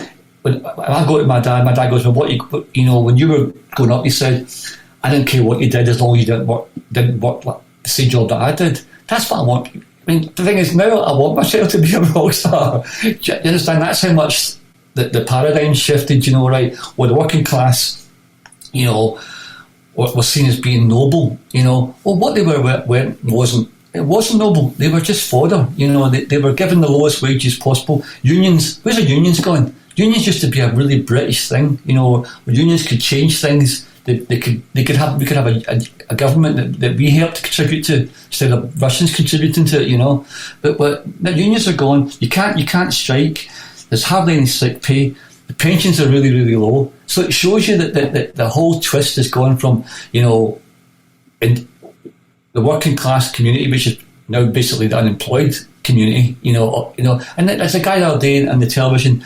when I go to my dad goes, well, when you were growing up, he said, I didn't care what you did as long as you didn't work like the same job that I did. That's what I want. I mean, the thing is, now I want myself to be a rock star. Do you understand? That's how much the paradigm shifted, you know, right? Well, the working class, you know, was seen as being noble, you know. Well, what they wasn't noble. They were just fodder, you know. They were given the lowest wages possible. Unions, where's the unions going? Unions used to be a really British thing, you know, where unions could change things. We could have a government that we helped contribute to instead of Russians contributing to it, you know. But the unions are gone. You can't strike. There's hardly any sick pay. The pensions are really, really low. So it shows you that the whole twist has gone from, you know, in the working class community, which is now basically the unemployed community, you know. And there's a guy the other day on the television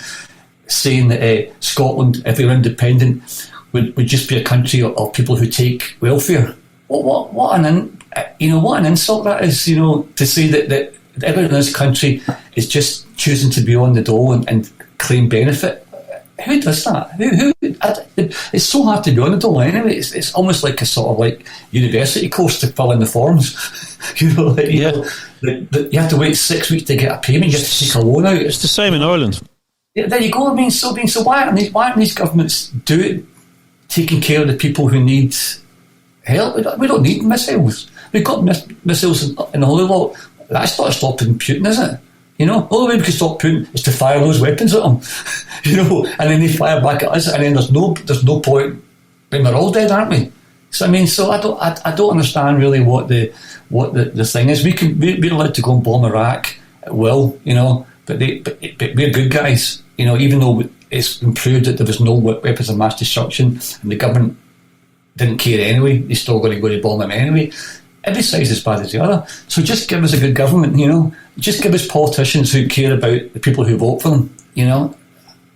saying that Scotland, if they were independent, would just be a country of people who take welfare. What an insult that is, you know, to say that everyone in this country is just choosing to be on the dole and claim benefit. Who does that? It's so hard to be on the dole anyway. It's almost like a sort of like university course to fill in the forms. You know, like, you know, you have to wait 6 weeks to get a payment. You have to take a loan out. It's the same in Ireland. Yeah, there you go. I mean, so why aren't these governments taking care of the people who need help? We don't need missiles. We've got missiles in the whole lot. That's not stopping Putin, is it? You know, the only way we can stop Putin is to fire those weapons at them. You know, and then they fire back at us, and then there's no point. I mean, we're all dead, aren't we? So I mean, so I don't understand really what the thing is. We're allowed to go and bomb Iraq at will, you know, but we're good guys, you know, even though it's been proved that there was no weapons of mass destruction and the government didn't care anyway. They're still going to go to bomb them anyway. Every side's as bad as the other. So just give us a good government, you know. Just give us politicians who care about the people who vote for them, you know.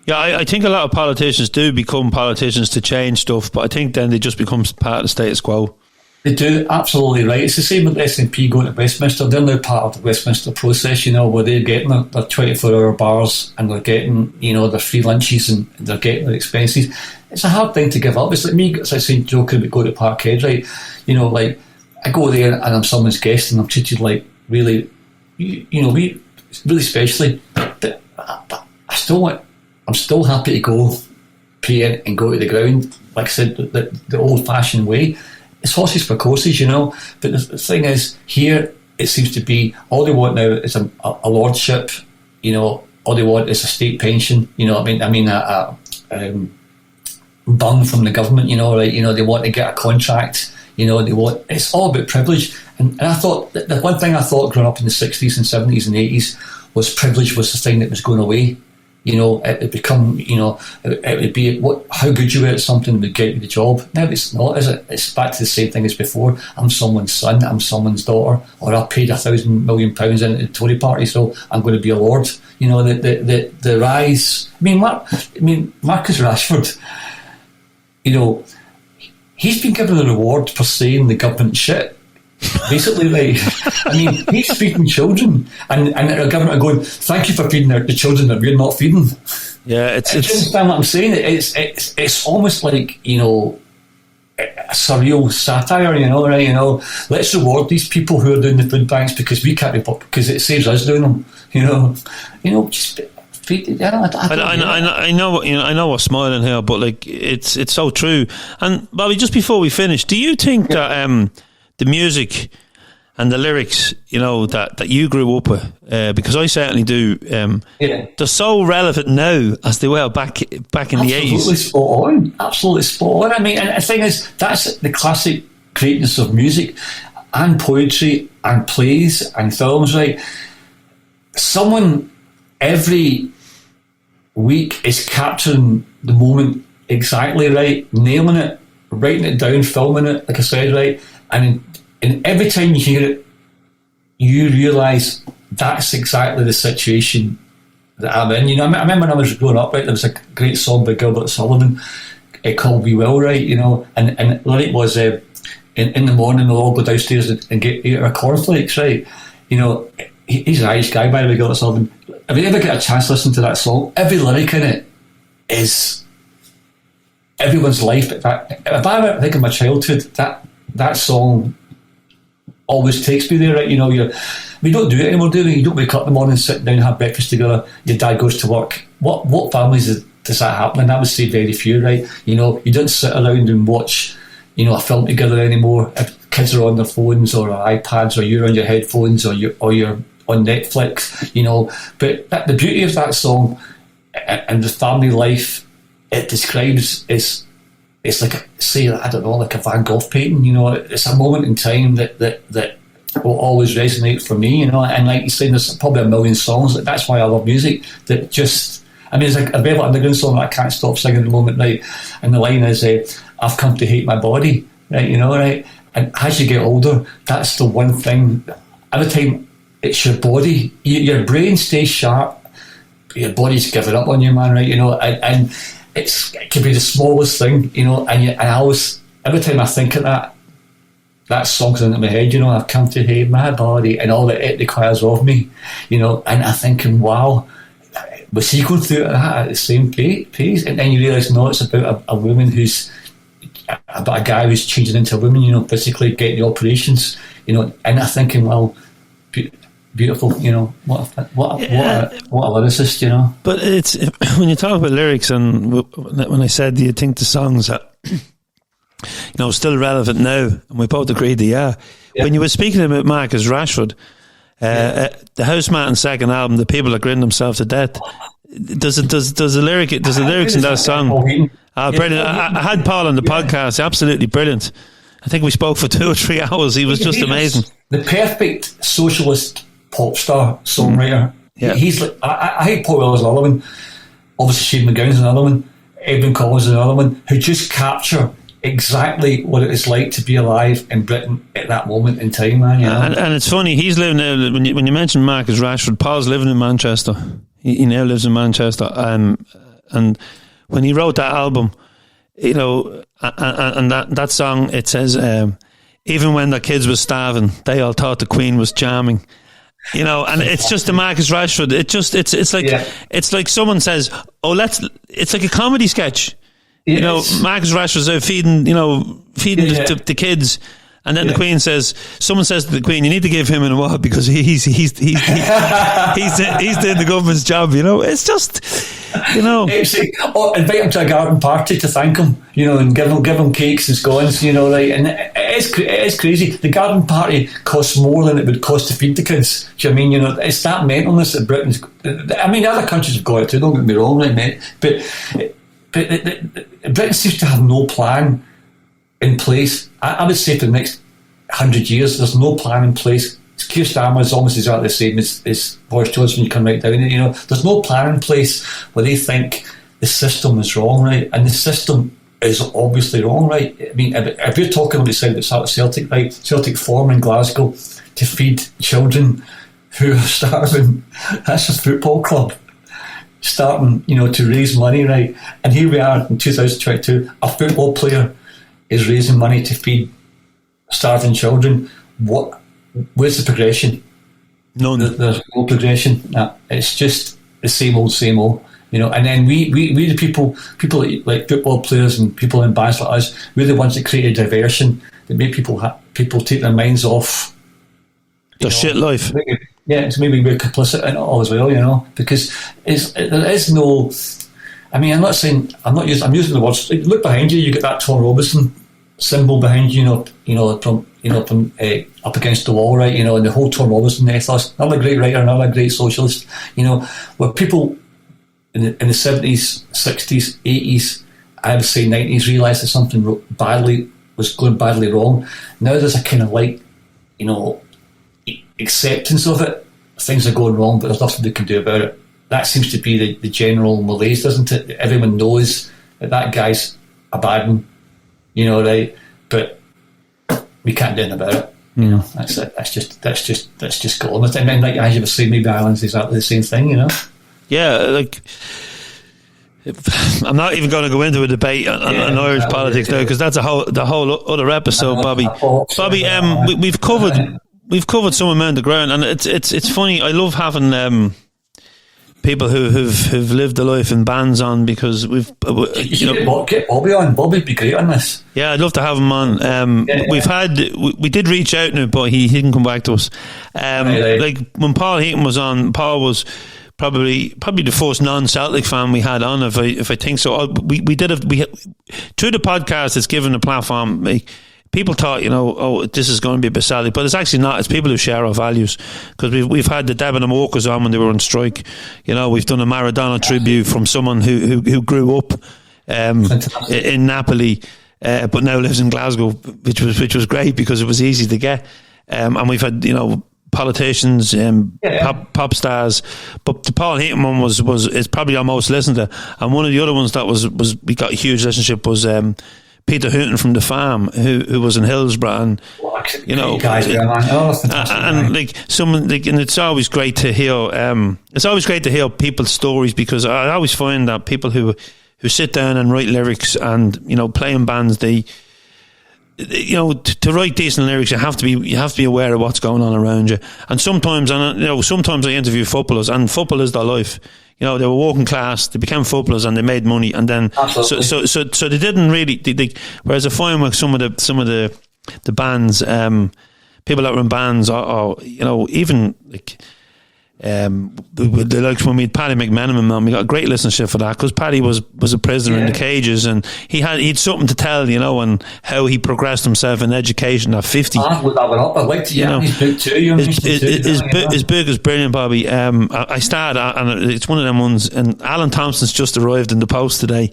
Yeah, I think a lot of politicians do become politicians to change stuff, but I think then they just become part of the status quo. They do, absolutely right. It's the same with SNP going to Westminster. They're now part of the Westminster process, you know, where they're getting their 24-hour bars and they're getting, you know, their free lunches and they're getting their expenses. It's a hard thing to give up. It's like me, as I say, joking about going to Parkhead, right? You know, like, I go there and I'm someone's guest and I'm treated like really, you know, really specially. But I still want, I'm still happy to go pay in and go to the ground, like I said, the old-fashioned way. It's horses for courses, you know. But the thing is, here it seems to be all they want now is a lordship, you know. All they want is a state pension, you know. I mean, bung from the government, you know. Right? You know, they want to get a contract. You know, it's all about privilege. And I thought, the one thing I thought growing up in the 60s and 70s and 80s was privilege was the thing that was going away. You know, it would become, you know, it would be how good you were at something would get you the job. Now it's not, is it? It's back to the same thing as before. I'm someone's son, I'm someone's daughter, or I paid £1,000 million into the Tory party, so I'm going to be a lord. You know, the rise. I mean, Marcus Rashford, you know, he's been given a reward for saying the government shit. Basically, like, I mean, he's feeding children, and the government are going, "Thank you for feeding the children that we're not feeding." Yeah, Do you understand what I'm saying? It's almost like, you know, a surreal satire. You know, right? You know, let's reward these people who are doing the food banks because we can't be because it saves us doing them. You know, just. I know, you know, I know we're smiling here, but like it's so true. And Bobby, just before we finish, do you think that the music and the lyrics, you know, that you grew up with, because I certainly do, they're so relevant now as they were back in the 80s? Absolutely spot on. I mean, and the thing is, that's the classic greatness of music and poetry and plays and films, right? Someone every week is capturing the moment exactly right, nailing it, writing it down, filming it, like I said, right? And every time you hear it, you realise that's exactly the situation that I'm in. You know, I remember when I was growing up, right, there was a great song by Gilbert Sullivan called We Will, right, you know, and the lyric was, in the morning we'll all go downstairs and eat our cornflakes, right? You know, he's an Irish guy, by the way, Gilbert Sullivan. If you ever get a chance to listen to that song, every lyric in it is everyone's life. If I ever think of my childhood, that song always takes me there, right? You know, we don't do it anymore, do we? You don't wake up in the morning, sit down, have breakfast together, your dad goes to work. What families does that happen in? I would say very few, right? You know, you don't sit around and watch, you know, a film together anymore. If kids are on their phones or iPads, or you're on your headphones, or you're on Netflix, you know. But the beauty of that song and the family life it describes is, it's like, say, I don't know, like a Van Gogh painting, you know. It's a moment in time that will always resonate for me, you know. And like you said, there's probably a million songs. That's why I love music. That just, I mean, it's like a Velvet Underground song that I can't stop singing at the moment, right? And the line is, I've come to hate my body, right, you know, right? And as you get older, that's the one thing, every time it's your body, your brain stays sharp, your body's giving up on you, man, right, you know, and it can be the smallest thing, you know, and I always, every time I think of that song's into my head, you know, I've come to hate my body and all that it requires of me, you know, and I'm thinking, wow, was he going through that at the same pace? And then you realise, no, it's about a woman who's, about a guy who's changing into a woman, you know, physically getting the operations, you know, and I'm thinking, well, beautiful, you know, what a lyricist, you know. But it's, when you talk about lyrics, and when I said, do you think the songs are, you know, still relevant now? And we both agreed they are. Yeah. When you were speaking about Marcus Rashford, the Houseman's second album, The People That Grinned Themselves to Death, does the lyrics in that song? Brilliant. I had Paul on the podcast, absolutely brilliant. I think we spoke for 2 or 3 hours. He was just amazing. The perfect socialist pop star songwriter. Yeah. He's like, I hate Paul Weller's another one. Obviously, Shane MacGowan's another one. Edwin Collins is another one, who just capture exactly what it is like to be alive in Britain at that moment in time, man. You know? And it's funny, he's living now, when you mention Marcus Rashford, Paul's living in Manchester. He now lives in Manchester. And when he wrote that album, you know, and that song, it says, even when the kids were starving, they all thought the Queen was charming. You know, and it's just the Marcus Rashford. It's like someone says, it's like a comedy sketch. You know, Marcus Rashford's out feeding the kids, and then the Queen someone says to the Queen, you need to give him an award because he's doing the government's job. You know, it's just, you know, invite him to a garden party to thank him, you know, and give him cakes and scones, you know, right? And it is crazy. The garden party costs more than it would cost to feed the kids. Do you know what I mean? You know, it's that mentalness that Britain's. I mean, other countries have got it too. Don't get me wrong, right, mate? But Britain seems to have no plan in place. I would say for the next 100 years, there's no plan in place to Keir Starmer is almost exactly the same as Boris Johnson when you come right down. You know, there's no plan in place where they think the system is wrong, right? And the system is obviously wrong, right? I mean, if you're talking about Celtic, right? Celtic form in Glasgow to feed children who are starving. That's a football club starting, you know, to raise money, right? And here we are in 2022. A football player is raising money to feed starving children. Where's the progression? None. There's no progression. No, it's just the same old, you know. And then we the people like football players and people in bands like us, we're the ones that create a diversion that make people take their minds off the shit life. So maybe we're complicit in it all as well, you know, because there is no. I mean, I'm using the words. Look behind you. You get that Tom Robinson symbol behind you, from up against the wall, right? You know, and the whole Tom Robinson ethos. Another great writer, another great socialist. You know, where people in the 70s, 60s, 80s, I would say 90s, realised that something was going badly wrong. Now there's a kind of like, you know, acceptance of it. Things are going wrong, but there's nothing they can do about it. That seems to be the general malaise, doesn't it? Everyone knows that guy's a bad one, you know, right? But we can't do anything about it. You know, that's it. That's just going with it. And then, like as you were saying, maybe Ireland's exactly the same thing, you know. Yeah, like I'm not even going to go into a debate on Irish politics now, because that's the whole other episode, Bobby. Bobby, we've covered some amount of ground, and it's funny. I love having people who've lived a life in bands on, because we've get Bobby on. Bobby'd be great on this. Yeah, I'd love to have him on. We did reach out now, but he didn't come back to us. Right. Like when Paul Heaton was on, Paul was probably the first non-Celtic fan we had on, if I think so. We through the podcast, it's given a platform. People thought, you know, this is going to be a bit Celtic, but it's actually not. It's people who share our values, because we've had the Devon and Walkers on when they were on strike. You know, we've done a Maradona tribute from someone who grew up in Napoli, but now lives in Glasgow, which was great because it was easy to get. And we've had, you know, politicians, pop stars, but the Paul Heaton one is probably our most listened to. And one of the other ones that was we got a huge listenership was Peter Hooton from The Farm, who was in Hillsborough, and you know, and like someone, like, and it's always great to hear people's stories, because I always find that people who sit down and write lyrics and, you know, play in bands, you know, to write decent lyrics, you have to be aware of what's going on around you. And sometimes I interview footballers, and football is their life. You know, they were working class, they became footballers, and they made money, and then so they didn't really. Whereas I find with some of the bands, people that were in bands, or you know, even like. Like when we had Paddy McMenamin on, we got a great listenership for that, because Paddy was a prisoner in the cages, and he had something to tell, you know, and how he progressed himself in education at 50. I'd like to, his book too. His book is brilliant, Bobby. I started, and it's one of them ones, and Alan Thompson's just arrived in the post today.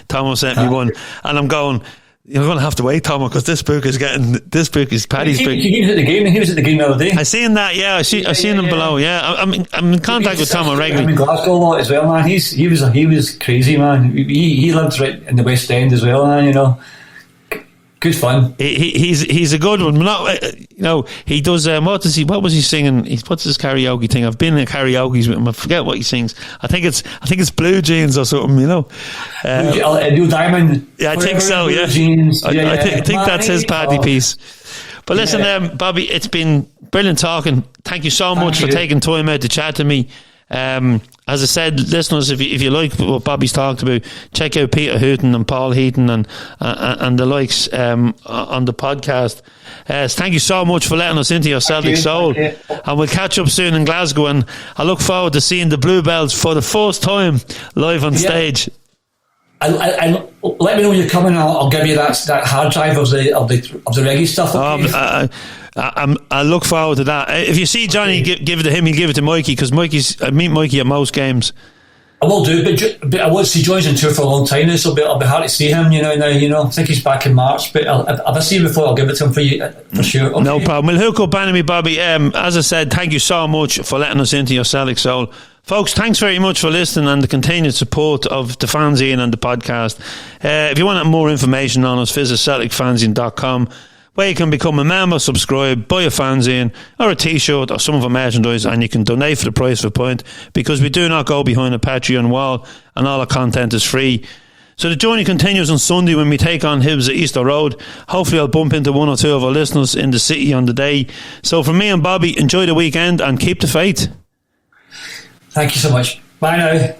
Thomas sent me one, and I'm going, you're going to have to wait, Tom, because this book is Paddy's book. He was at the game the other day. I seen that, yeah. I seen him below, yeah. I'm in contact with Tom regularly. I'm in Glasgow a lot as well, man. He was crazy, man. He lived right in the West End as well, man. You know, good fun. He's a good one. Not, you know, he does. What was he singing? What's his karaoke thing? I've been in karaoke with him. I forget what he sings. I think it's Blue Jeans or something. You know, New Diamond. Yeah, I think so. Yeah, Jeans. I think that's his party piece. But listen, Bobby, it's been brilliant talking. Thank you so much for taking time out to chat to me. As I said, listeners, if you like what Bobby's talked about, check out Peter Hooton and Paul Heaton and the likes on the podcast. Thank you so much for letting us into your Celtic Soul, and we'll catch up soon in Glasgow, and I look forward to seeing the Bluebells for the first time live on stage. And let me know when you're coming. I'll give you that hard drive of the reggae stuff. I look forward to that. If you see Johnny give it to him, he'll give it to Mikey, because I meet Mikey at most games. I will do, but I won't see Joy's on tour for a long time now, so I'll be hard to see him, now, I think he's back in March, but if I see him before, I'll give it to him for you, for sure. Okay. No problem. We'll hook up Anime Bobby. As I said, thank you so much for letting us into your Celtic Soul. Folks, thanks very much for listening and the continued support of the fanzine and the podcast. If you want more information on us, visit celticfanzine.com, where you can become a member, subscribe, buy a fanzine or a t-shirt or some of our merchandise, and you can donate for the price of a pint, because we do not go behind a Patreon wall and all our content is free. So the journey continues on Sunday when we take on Hibs at Easter Road. Hopefully I'll bump into one or two of our listeners in the city on the day. So from me and Bobby, enjoy the weekend and keep the faith. Thank you so much. Bye now.